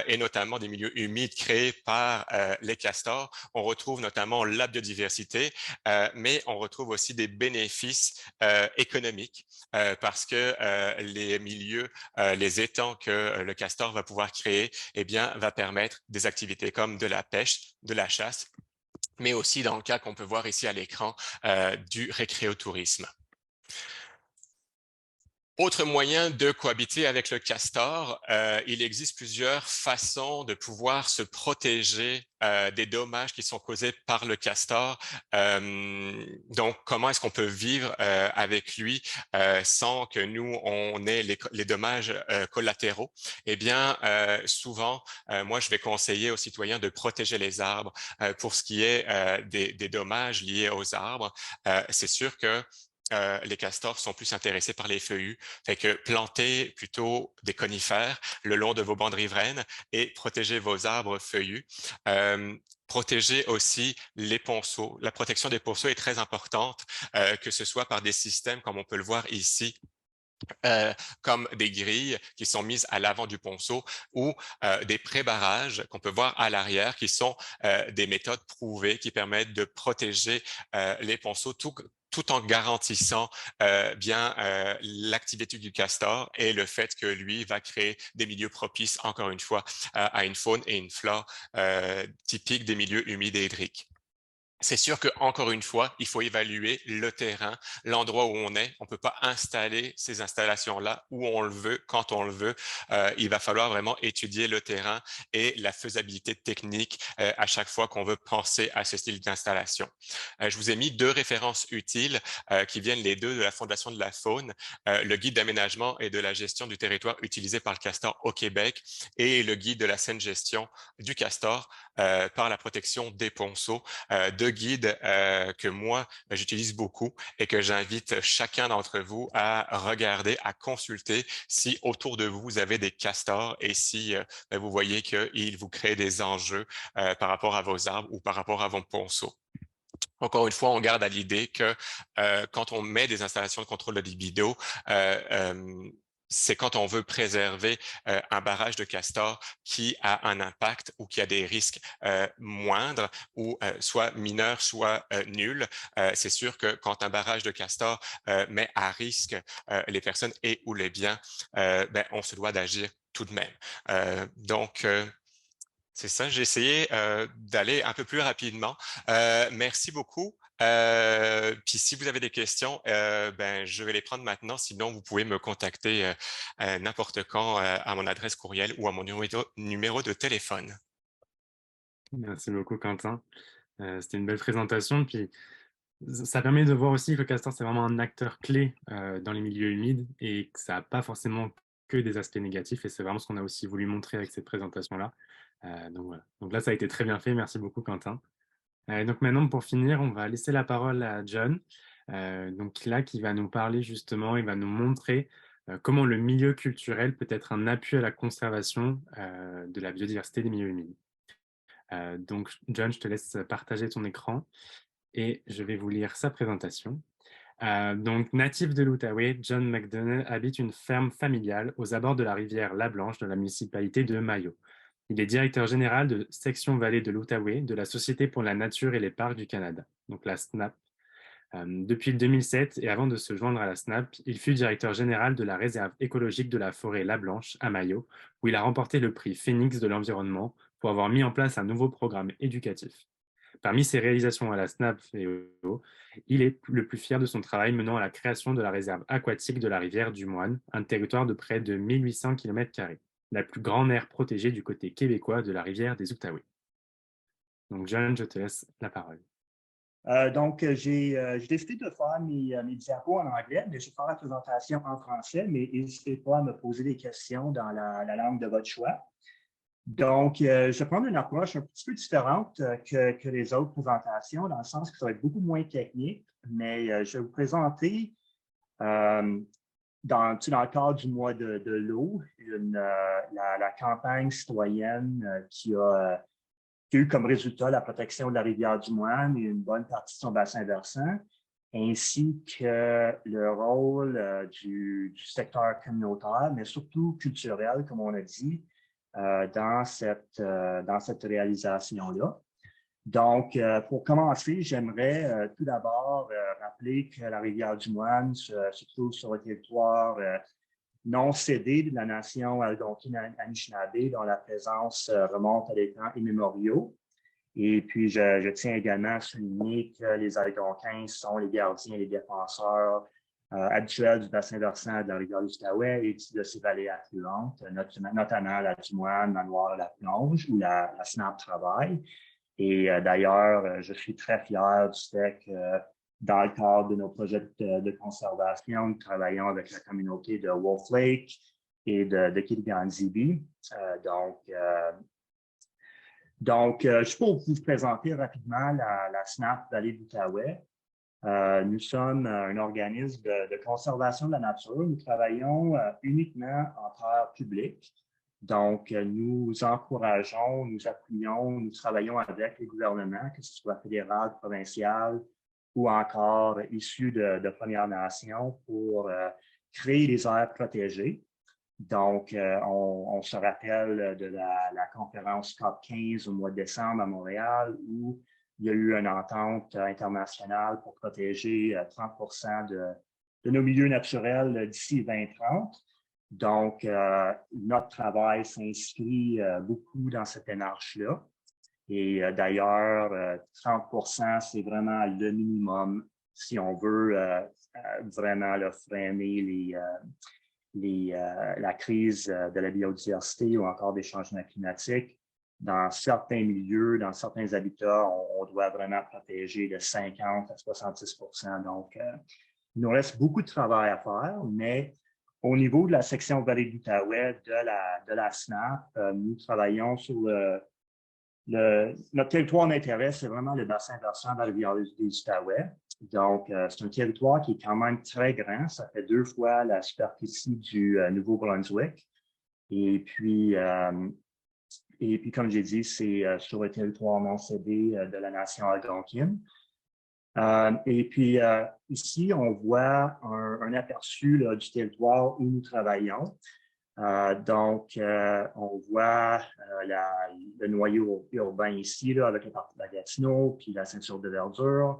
et notamment des milieux humides créés par les castors, on retrouve notamment la biodiversité, mais on retrouve aussi des bénéfices économiques parce que les milieux, les étangs que le castor va pouvoir créer, eh bien, va permettre des activités comme de la pêche, de la chasse, mais aussi dans le cas qu'on peut voir ici à l'écran du récréotourisme. Autre moyen de cohabiter avec le castor, il existe plusieurs façons de pouvoir se protéger des dommages qui sont causés par le castor. Donc, comment est-ce qu'on peut vivre avec lui sans que nous, on ait les dommages collatéraux? Eh bien, souvent, moi, je vais conseiller aux citoyens de protéger les arbres. Pour ce qui est des dommages liés aux arbres, c'est sûr que les castors sont plus intéressés par les feuillus. Fait que plantez plutôt des conifères le long de vos bandes riveraines et protégez vos arbres feuillus. Protégez aussi les ponceaux. La protection des ponceaux est très importante, que ce soit par des systèmes comme on peut le voir ici, comme des grilles qui sont mises à l'avant du ponceau ou des pré-barrages qu'on peut voir à l'arrière qui sont des méthodes prouvées qui permettent de protéger les ponceaux tout en garantissant bien l'activité du castor et le fait que lui va créer des milieux propices, encore une fois, à une faune et une flore typiques des milieux humides et hydriques. C'est sûr qu'encore une fois, il faut évaluer le terrain, l'endroit où on est. On ne peut pas installer ces installations-là où on le veut, quand on le veut. Il va falloir vraiment étudier le terrain et la faisabilité technique à chaque fois qu'on veut penser à ce style d'installation. Je vous ai mis deux références utiles qui viennent les deux de la Fondation de la faune, le guide d'aménagement et de la gestion du territoire utilisé par le castor au Québec et le guide de la saine gestion du castor par la protection des ponceaux, deux guides que moi, j'utilise beaucoup et que j'invite chacun d'entre vous à regarder, à consulter si autour de vous, vous avez des castors et si vous voyez qu'ils vous créent des enjeux par rapport à vos arbres ou par rapport à vos ponceaux. Encore une fois, on garde à l'idée que quand on met des installations de contrôle de libido, c'est quand on veut préserver un barrage de castors qui a un impact ou qui a des risques moindres ou soit mineurs, soit nuls. C'est sûr que quand un barrage de castors met à risque les personnes et ou les biens, on se doit d'agir tout de même. Donc, c'est ça, j'ai essayé d'aller un peu plus rapidement. Merci beaucoup. Puis si vous avez des questions, je vais les prendre maintenant. Sinon, vous pouvez me contacter n'importe quand à mon adresse courriel ou à mon numéro de téléphone. Merci beaucoup, Quentin. C'était une belle présentation. Puis ça permet de voir aussi que le castor, c'est vraiment un acteur clé dans les milieux humides et que ça n'a pas forcément que des aspects négatifs. Et c'est vraiment ce qu'on a aussi voulu montrer avec cette présentation-là. Donc voilà. Donc là, ça a été très bien fait. Merci beaucoup, Quentin. Donc maintenant, pour finir, on va laisser la parole à John. Donc là, qui va nous parler justement, il va nous montrer comment le milieu culturel peut être un appui à la conservation de la biodiversité des milieux humides. Donc John, je te laisse partager ton écran et je vais vous lire sa présentation. Donc, natif de l'Outaouais, John McDonnell habite une ferme familiale aux abords de la rivière La Blanche dans la municipalité de Mayo. Il est directeur général de section vallée de l'Outaouais de la Société pour la nature et les parcs du Canada, donc la SNAP. Depuis 2007 et avant de se joindre à la SNAP, il fut directeur général de la réserve écologique de la forêt La Blanche à Mayo, où il a remporté le prix Phoenix de l'environnement pour avoir mis en place un nouveau programme éducatif. Parmi ses réalisations à la SNAP, il est le plus fier de son travail menant à la création de la réserve aquatique de la rivière du Moine, un territoire de près de 1800 km², la plus grande aire protégée du côté québécois de la rivière des Outaouais. Donc, John, je te laisse la parole. J'ai décidé de faire mes diapos en anglais, mais je vais faire la présentation en français, mais n'hésitez pas à me poser des questions dans la langue de votre choix. Donc, je vais prendre une approche un petit peu différente que les autres présentations, dans le sens que ça va être beaucoup moins technique, mais je vais vous présenter, dans le cadre du mois de l'eau, la campagne citoyenne qui a eu comme résultat la protection de la rivière du Moine et une bonne partie de son bassin versant, ainsi que le rôle du secteur communautaire, mais surtout culturel, comme on a dit, dans cette réalisation-là. Donc, pour commencer, j'aimerais tout d'abord rappeler que la rivière du Moine se trouve sur le territoire non cédé de la nation Algonquine-Anishinaabe, dont la présence remonte à des temps immémoriaux. Et puis, je tiens également à souligner que les Algonquins sont les gardiens et les défenseurs habituels du bassin versant de la rivière du Outaouais et de ses vallées affluentes, notamment la du Moine, la Noire, la Plonge, où la SNAP travaille. Et d'ailleurs, je suis très fier du fait que dans le cadre de nos projets de conservation, nous travaillons avec la communauté de Wolf Lake et de Kiliganzibi. Juste pour vous présenter rapidement la SNAP Vallée de l'Outaouais. Nous sommes un organisme de conservation de la nature. Nous travaillons uniquement en terre publique. Donc, nous encourageons, nous appuyons, nous travaillons avec les gouvernements, que ce soit fédéral, provincial ou encore issus de Premières Nations pour créer des aires protégées. Donc, on se rappelle de la conférence COP15 au mois de décembre à Montréal où il y a eu une entente internationale pour protéger 30% de nos milieux naturels d'ici 2030. Donc, notre travail s'inscrit beaucoup dans cette démarche-là. Et d'ailleurs, 30%, c'est vraiment le minimum si on veut vraiment freiner la crise de la biodiversité ou encore des changements climatiques. Dans certains milieux, dans certains habitats, on doit vraiment protéger de 50 à 70%. Donc, il nous reste beaucoup de travail à faire, mais au niveau de la section Vallée de l'Outaouais de la SNAP, nous travaillons sur notre territoire d'intérêt, c'est vraiment le bassin versant de la rivière des Outaouais. Donc, c'est un territoire qui est quand même très grand. Ça fait 2 fois la superficie du Nouveau-Brunswick. Et puis, comme j'ai dit, c'est sur le territoire non cédé de la nation algonquine. Et puis, ici, on voit un aperçu là, du territoire où nous travaillons. Donc, on voit le noyau urbain ici, là, avec le parc de la Gatineau, puis la ceinture de verdure,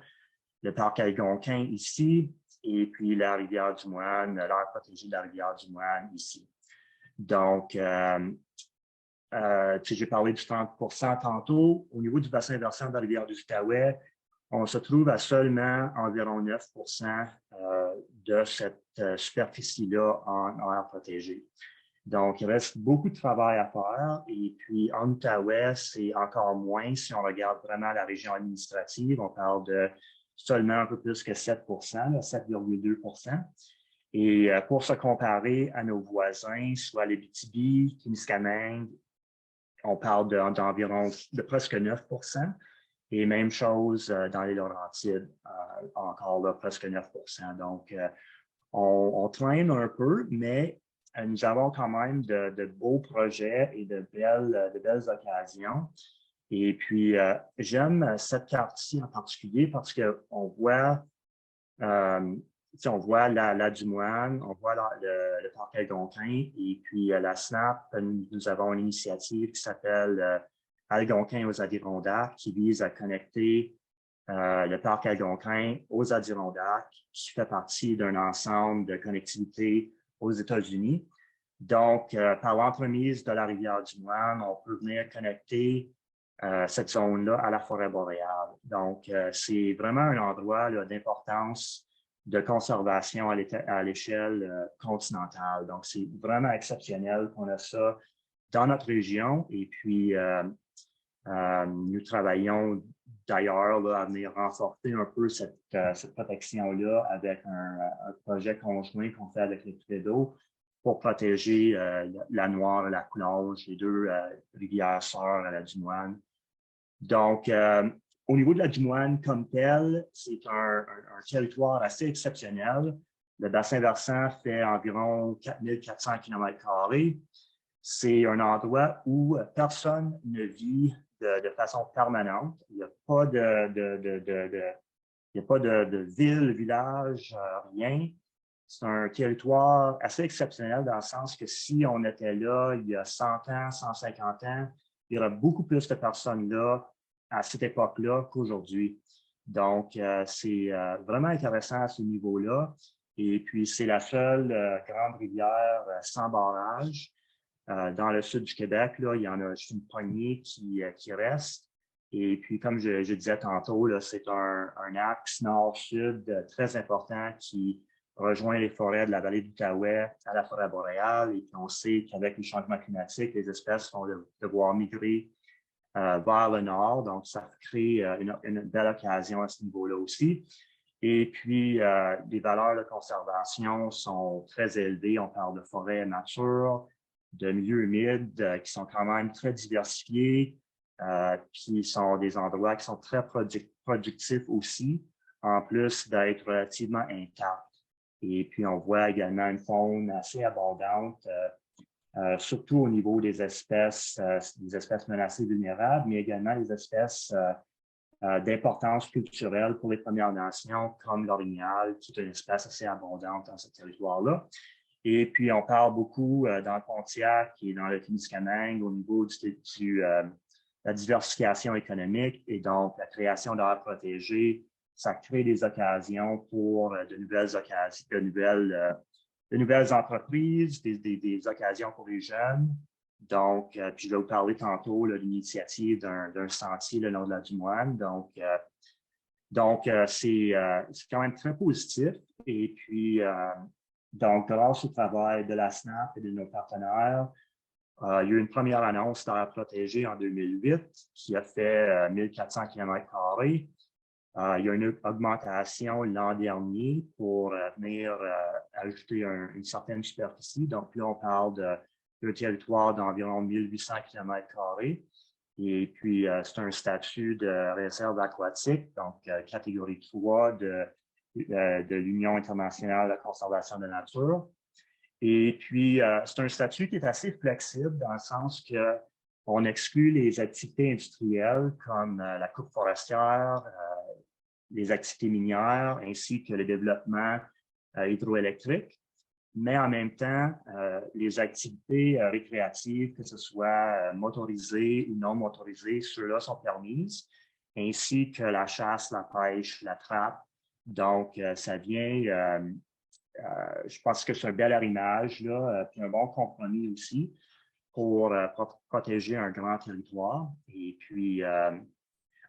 le parc algonquin ici, et puis la rivière du Moine, l'aire protégée de la rivière du Moine ici. Donc, j'ai parlé du 30% tantôt. Au niveau du bassin versant de la rivière du Outaouais, on se trouve à seulement environ 9% de cette superficie-là en aire protégée. Donc, il reste beaucoup de travail à faire. Et puis, en Outaouais, c'est encore moins si on regarde vraiment la région administrative. On parle de seulement un peu plus que 7%, 7,2%. Et pour se comparer à nos voisins, soit l'Abitibi, Témiscamingue, on parle d'environ de presque 9%. Et même chose dans les Laurentides, encore là, presque 9%. Donc, on traîne un peu, mais nous avons quand même de beaux projets et de belles occasions. Et puis, j'aime cette carte-ci en particulier parce qu'on voit, on voit la du Moine, on voit le parc algonquin, et puis la SNAP, nous avons une initiative qui s'appelle Algonquin aux Adirondacks, qui vise à connecter le parc algonquin aux Adirondacks, qui fait partie d'un ensemble de connectivité aux États-Unis. Donc, par l'entremise de la rivière du Moine, on peut venir connecter cette zone-là à la forêt boréale. Donc, c'est vraiment un endroit d'importance de conservation à l'échelle continentale. Donc, c'est vraiment exceptionnel qu'on a ça dans notre région. Et puis, nous travaillons d'ailleurs à venir renforcer un peu cette protection-là avec un projet conjoint qu'on fait avec les Trudeau pour protéger la Noire et la Coulonge, les deux rivières sœurs à la Dumoine. Donc, au niveau de la Dumoine comme tel, c'est un territoire assez exceptionnel. Le bassin versant fait environ 4400 km². C'est un endroit où personne ne vit de façon permanente. Il n'y a pas de ville, village, rien. C'est un territoire assez exceptionnel dans le sens que si on était là il y a 100 ans, 150 ans, il y aurait beaucoup plus de personnes là à cette époque-là qu'aujourd'hui. Donc, c'est vraiment intéressant à ce niveau-là. Et puis, c'est la seule grande rivière sans barrage. Dans le sud du Québec, là, il y en a juste une poignée qui reste. Et puis, comme je disais tantôt, c'est un axe nord-sud très important qui rejoint les forêts de la vallée de l'Outaouais à la forêt boréale. Et puis, on sait qu'avec les changements climatiques, les espèces vont devoir migrer vers le nord. Donc, ça crée une belle occasion à ce niveau-là aussi. Et puis, les valeurs de conservation sont très élevées. On parle de forêts matures, de milieux humides qui sont quand même très diversifiés, qui sont des endroits qui sont très productifs aussi, en plus d'être relativement intacts. Et puis, on voit également une faune assez abondante, surtout au niveau des espèces menacées vulnérables, mais également les espèces d'importance culturelle pour les Premières Nations, comme l'orignal, qui est une espèce assez abondante dans ce territoire-là. Et puis, on parle beaucoup dans le Pontiac et dans le Témiscamingue au niveau de la diversification économique et donc la création d'aires protégées. Ça crée des occasions pour de nouvelles entreprises, des occasions pour les jeunes. Donc, puis je vais vous parler tantôt de l'initiative d'un sentier le long de la Dumoine. Donc, c'est quand même très positif. Et puis, donc, grâce au travail de la SNAP et de nos partenaires, il y a eu une première annonce d'aire protégée en 2008 qui a fait 1400 km². Il y a une augmentation l'an dernier pour venir ajouter une certaine superficie. Donc, là, on parle d'un territoire d'environ 1800 km². Et puis, c'est un statut de réserve aquatique, donc catégorie 3 de l'Union internationale de la conservation de la nature. Et puis, c'est un statut qui est assez flexible dans le sens qu'on exclut les activités industrielles comme la coupe forestière, les activités minières ainsi que le développement hydroélectrique, mais en même temps, les activités récréatives, que ce soit motorisées ou non motorisées, ceux-là sont permises, ainsi que la chasse, la pêche, la trappe. Donc, ça vient, je pense que c'est un bel arrimage, là, puis un bon compromis aussi pour protéger un grand territoire. Et puis,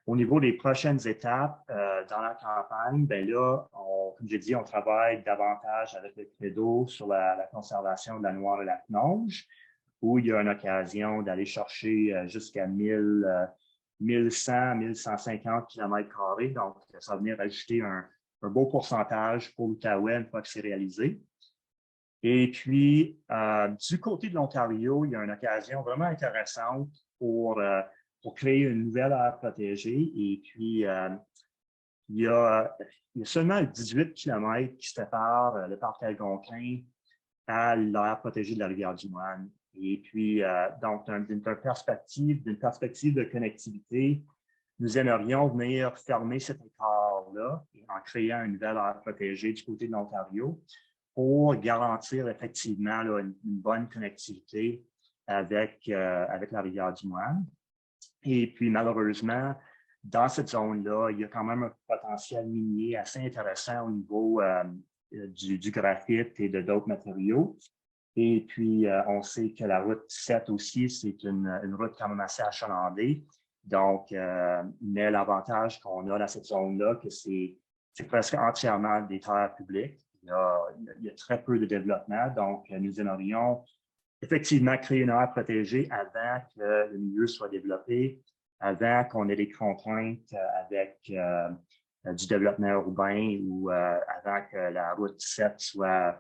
au niveau des prochaines étapes dans la campagne, bien là, comme j'ai dit, on travaille davantage avec le credo sur la conservation de la noire et la Penonge, où il y a une occasion d'aller chercher jusqu'à 1100, 1150 km². Donc, ça va venir ajouter un beau pourcentage pour l'Outaouais une fois que c'est réalisé. Et puis, du côté de l'Ontario, il y a une occasion vraiment intéressante pour créer une nouvelle aire protégée. Et puis, il y a seulement 18 km qui séparent le parc algonquin à l'aire protégée de la Rivière-du-Moine. Et puis, donc, d'une perspective de connectivité, nous aimerions venir fermer cet écart-là en créant une nouvelle aire protégée du côté de l'Ontario pour garantir effectivement là, une bonne connectivité avec la Rivière-du-Moine. Et puis, malheureusement, dans cette zone-là, il y a quand même un potentiel minier assez intéressant au niveau du graphite et de d'autres matériaux. Et puis, on sait que la route 7 aussi, c'est une route quand même assez achalandée. Donc, mais l'avantage qu'on a dans cette zone-là, que c'est presque entièrement des terres publiques. Il y a très peu de développement. Donc, nous aimerions effectivement créer une aire protégée avant que le milieu soit développé, avant qu'on ait des contraintes avec du développement urbain ou avant que la route 7 soit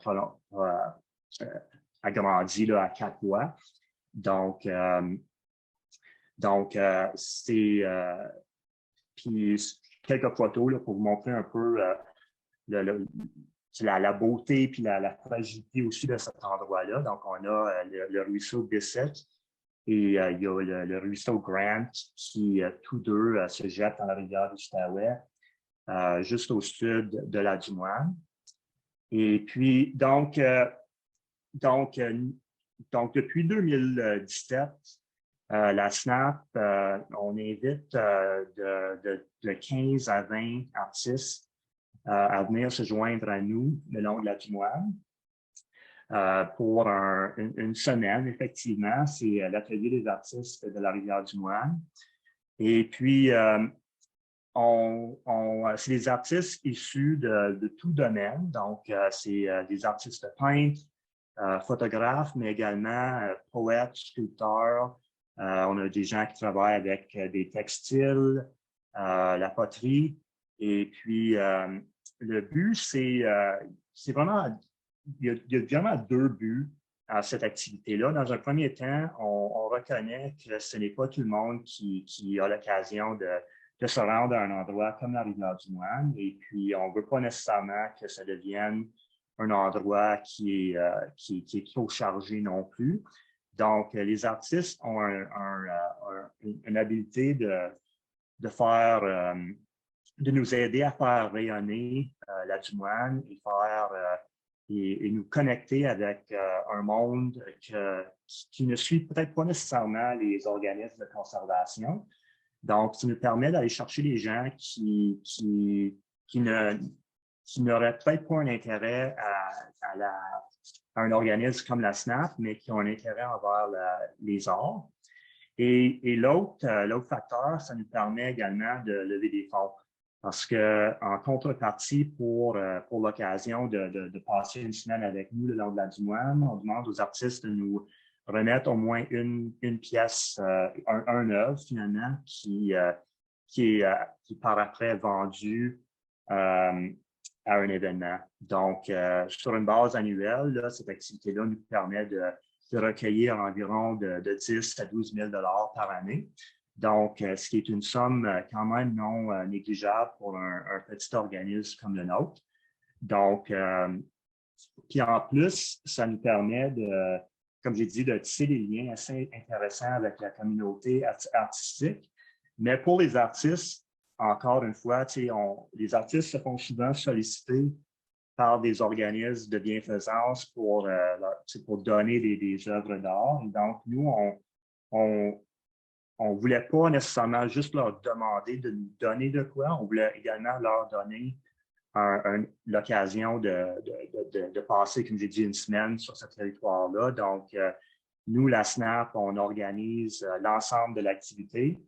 agrandie là, à 4 voies. Donc c'est puis quelques photos là, pour vous montrer un peu la beauté puis la fragilité aussi de cet endroit-là. Donc, on a le ruisseau Bissett et il y a le ruisseau Grant qui, tous deux, se jettent dans la rivière du Outaouais, juste au sud de la Dumoine. Et puis, donc depuis 2017, la SNAP, on invite de 15 à 20 artistes à venir se joindre à nous le long de la Dumoine pour une semaine, effectivement. C'est l'atelier des artistes de la Rivière-du-Moine. Et puis, c'est des artistes issus de tout domaine. Donc, c'est des artistes peintres, photographes, mais également poètes, sculpteurs. On a des gens qui travaillent avec des textiles, la poterie. Et puis, le but, c'est vraiment, il y a vraiment deux buts à cette activité-là. Dans un premier temps, on reconnaît que ce n'est pas tout le monde qui a l'occasion de se rendre à un endroit comme la Rivière-du-Moine. Et puis, on ne veut pas nécessairement que ça devienne un endroit qui est trop chargé non plus. Donc, les artistes ont une habilité de faire, de nous aider à faire rayonner la Dumoine et nous connecter avec un monde qui ne suit peut-être pas nécessairement les organismes de conservation. Donc, ça nous permet d'aller chercher des gens qui n'auraient peut-être pas un intérêt à un organisme comme la SNAP, mais qui ont un intérêt envers les arts. Et l'autre facteur, ça nous permet également de lever des fonds. Parce qu'en contrepartie, pour l'occasion de passer une semaine avec nous le long de la Dumoine, on demande aux artistes de nous remettre au moins une pièce, un œuvre finalement, qui est par après vendu à un événement. Donc, sur une base annuelle, là, cette activité-là nous permet de recueillir environ de 10 à 12 000 $ par année. Donc, ce qui est une somme quand même non négligeable pour un petit organisme comme le nôtre. Donc, puis en plus, ça nous permet comme j'ai dit, de tisser des liens assez intéressants avec la communauté artistique. Mais pour les artistes, encore une fois, les artistes se font souvent solliciter par des organismes de bienfaisance pour donner des œuvres d'art. Donc, nous, on ne voulait pas nécessairement juste leur demander de nous donner de quoi, on voulait également leur donner l'occasion de passer, comme j'ai dit, une semaine sur ce territoire-là. Donc, nous, la SNAP, on organise l'ensemble de l'activité,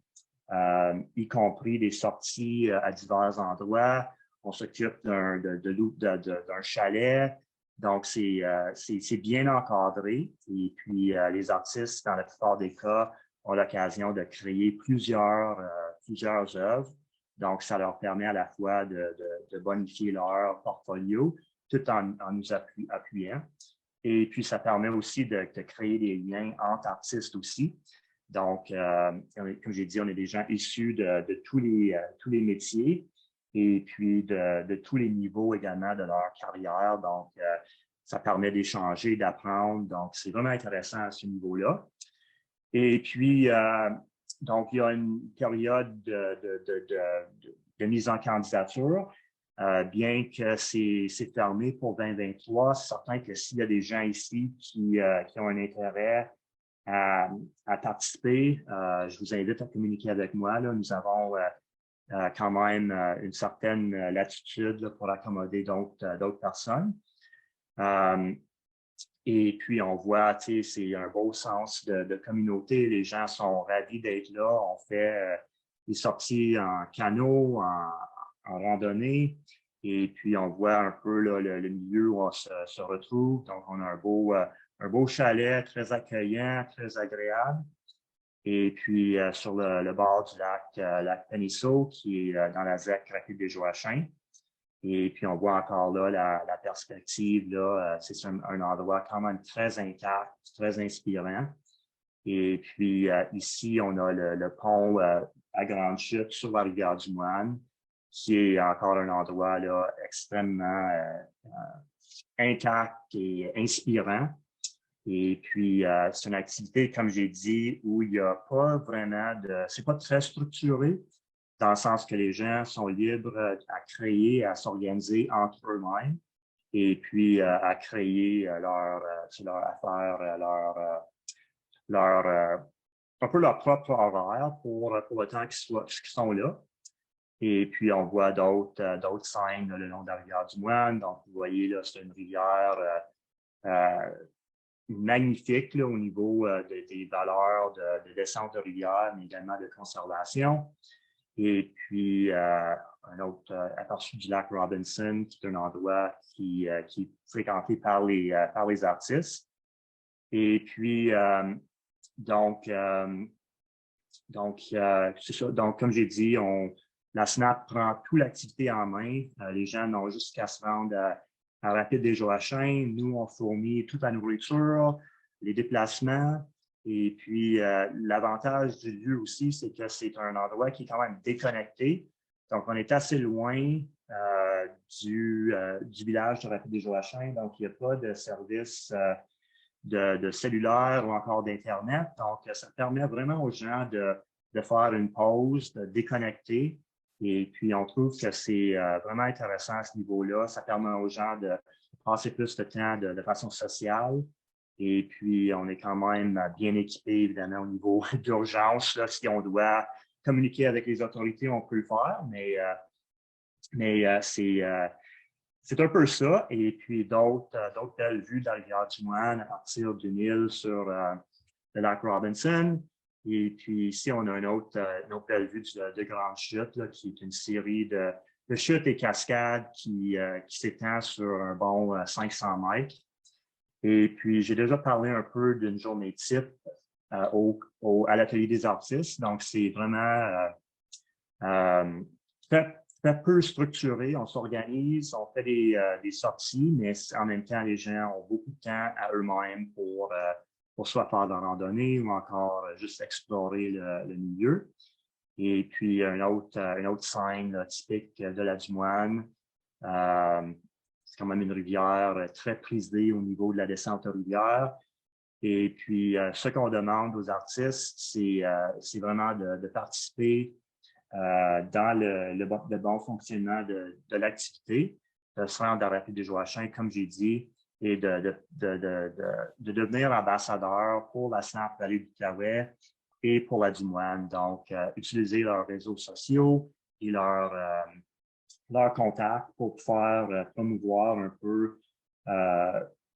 y compris des sorties à divers endroits. On s'occupe d'un chalet. Donc, c'est bien encadré. Et puis, les artistes, dans la plupart des cas, ont l'occasion de créer plusieurs œuvres. Donc, ça leur permet à la fois de bonifier leur portfolio tout en nous appuyant. Et puis, ça permet aussi de créer des liens entre artistes aussi. Donc, comme j'ai dit, on est des gens issus de tous les métiers et puis de tous les niveaux également de leur carrière. Donc, ça permet d'échanger, d'apprendre. Donc, c'est vraiment intéressant à ce niveau-là. Et puis, donc, il y a une période de mise en candidature. Bien que c'est fermé pour 2023, c'est certain que s'il y a des gens ici qui ont un intérêt à participer, je vous invite à communiquer avec moi. Là. Nous avons quand même une certaine latitude là, pour accommoder d'autres personnes. Et puis, on voit, c'est un beau sens de communauté. Les gens sont ravis d'être là. On fait des sorties en canot, en randonnée. Et puis, on voit un peu là, le milieu où on se retrouve. Donc, on a un beau chalet très accueillant, très agréable. Et puis, sur le bord du lac Penisseau, qui est dans la ZEC Rapide-des-Joachins. Et puis, on voit encore là la perspective. Là, c'est un endroit quand même très intact, très inspirant. Et puis, ici, on a le pont à Grande Chute sur la rivière du Moine, qui est encore un endroit là, extrêmement intact et inspirant. Et puis, c'est une activité, comme j'ai dit, où il n'y a pas vraiment c'est pas très structuré, dans le sens que les gens sont libres à créer, à s'organiser entre eux-mêmes, et puis à créer leur affaire, un peu leur propre horaire pour le temps qu'ils sont là. Et puis, on voit d'autres scènes là, le long de la rivière du Moine. Donc, vous voyez, là, c'est une rivière magnifique là, au niveau des valeurs de descente de rivière, mais également de conservation. Et puis, un autre aperçu du lac Robinson, qui est un endroit qui est fréquenté par les artistes. Et puis, donc c'est ça. Donc, comme j'ai dit, la SNAP prend toute l'activité en main. Les gens n'ont juste qu'à se rendre à Rapide-des-Joachins. Nous, on fournit toute la nourriture, les déplacements. Et puis, l'avantage du lieu aussi, c'est que c'est un endroit qui est quand même déconnecté. Donc, on est assez loin du village de Rapide-des-Joachins. Donc, il n'y a pas de service de cellulaire ou encore d'Internet. Donc, ça permet vraiment aux gens de faire une pause, de déconnecter. Et puis, on trouve que c'est vraiment intéressant à ce niveau-là. Ça permet aux gens de passer plus de temps de façon sociale. Et puis, on est quand même bien équipé, évidemment, au niveau d'urgence. Si on doit communiquer avec les autorités, on peut le faire, mais c'est un peu ça. Et puis, d'autres belles vues de la rivière du Moine à partir d'une île sur le lac Robinson. Et puis, ici, on a une autre belle vue de Grande Chute, là, qui est une série de chutes et cascades qui s'étend sur un bon 500 mètres. Et puis, j'ai déjà parlé un peu d'une journée type à l'Atelier des artistes. Donc, c'est vraiment très peu structuré. On s'organise, on fait des sorties, mais en même temps, les gens ont beaucoup de temps à eux-mêmes pour soit faire de la randonnée ou encore juste explorer le milieu. Et puis, une autre scène là, typique de la Dumoine. C'est quand même une rivière très prisée au niveau de la descente de rivière. Et puis, ce qu'on demande aux artistes, c'est vraiment de participer dans le bon fonctionnement de l'activité, de se rendre à Rapide-des-Joachim, comme j'ai dit, et de devenir ambassadeur pour la SNAP Vallée de l'Outaouais et pour la Dumoine. Donc, utiliser leurs réseaux sociaux et leurs contacts pour pouvoir promouvoir un peu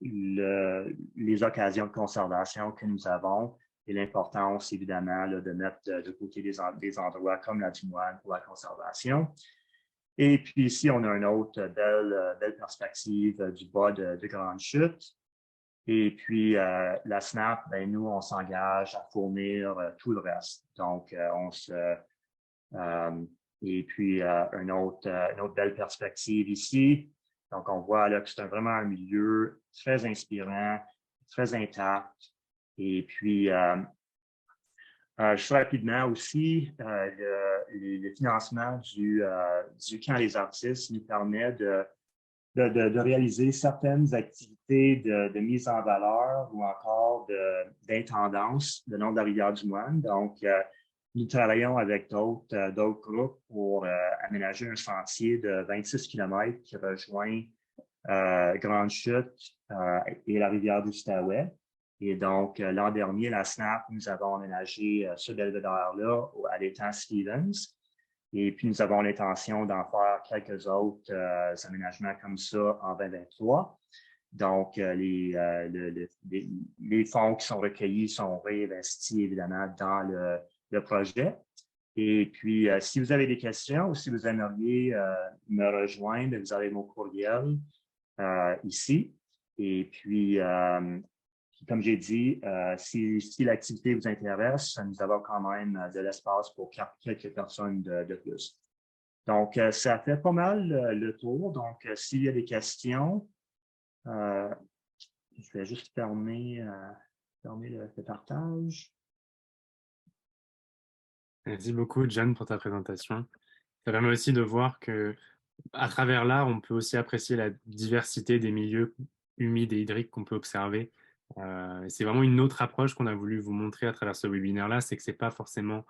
les occasions de conservation que nous avons et l'importance, évidemment, là, de mettre de côté des endroits comme la Dumoine pour la conservation. Et puis ici, on a une autre belle perspective du bas de Grande Chute. Et puis, la SNAP, ben, nous, on s'engage à fournir tout le reste. Donc, et puis, une autre belle perspective ici. Donc, on voit là que c'est vraiment un milieu très inspirant, très intact. Et puis, juste rapidement aussi, le financement du Camp des artistes nous permet de réaliser certaines activités de mise en valeur ou encore d'intendance le long de la rivière du Moine. Donc, nous travaillons avec d'autres groupes pour aménager un sentier de 26 km qui rejoint Grande Chute et la rivière du Outaouais. Et donc, l'an dernier, la SNAP, nous avons aménagé ce belvédère-là à l'étang Stevens. Et puis, nous avons l'intention d'en faire quelques autres aménagements comme ça en 2023. Donc, les fonds qui sont recueillis sont réinvestis, évidemment, dans le projet. Et puis, si vous avez des questions ou si vous aimeriez me rejoindre, vous avez mon courriel ici. Et puis, comme j'ai dit, si l'activité vous intéresse, nous avons quand même de l'espace pour quelques personnes de plus. Donc, ça fait pas mal le tour. Donc, s'il y a des questions, je vais juste fermer le partage. Merci beaucoup, John, pour ta présentation. Ça permet aussi de voir que, à travers l'art, on peut aussi apprécier la diversité des milieux humides et hydriques qu'on peut observer. C'est vraiment une autre approche qu'on a voulu vous montrer à travers ce webinaire-là, c'est que c'est pas forcément,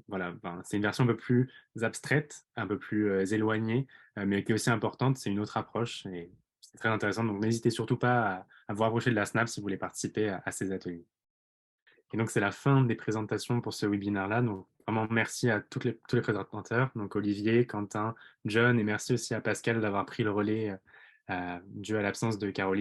voilà, c'est une version un peu plus abstraite, un peu plus éloignée, mais qui est aussi importante. C'est une autre approche et c'est très intéressant. Donc, n'hésitez surtout pas à vous rapprocher de la SNAP si vous voulez participer à ces ateliers. Et donc, c'est la fin des présentations pour ce webinaire-là. Donc, vraiment, merci à tous les présentateurs, donc Olivier, Quentin, John, et merci aussi à Pascal d'avoir pris le relais dû à l'absence de Caroline.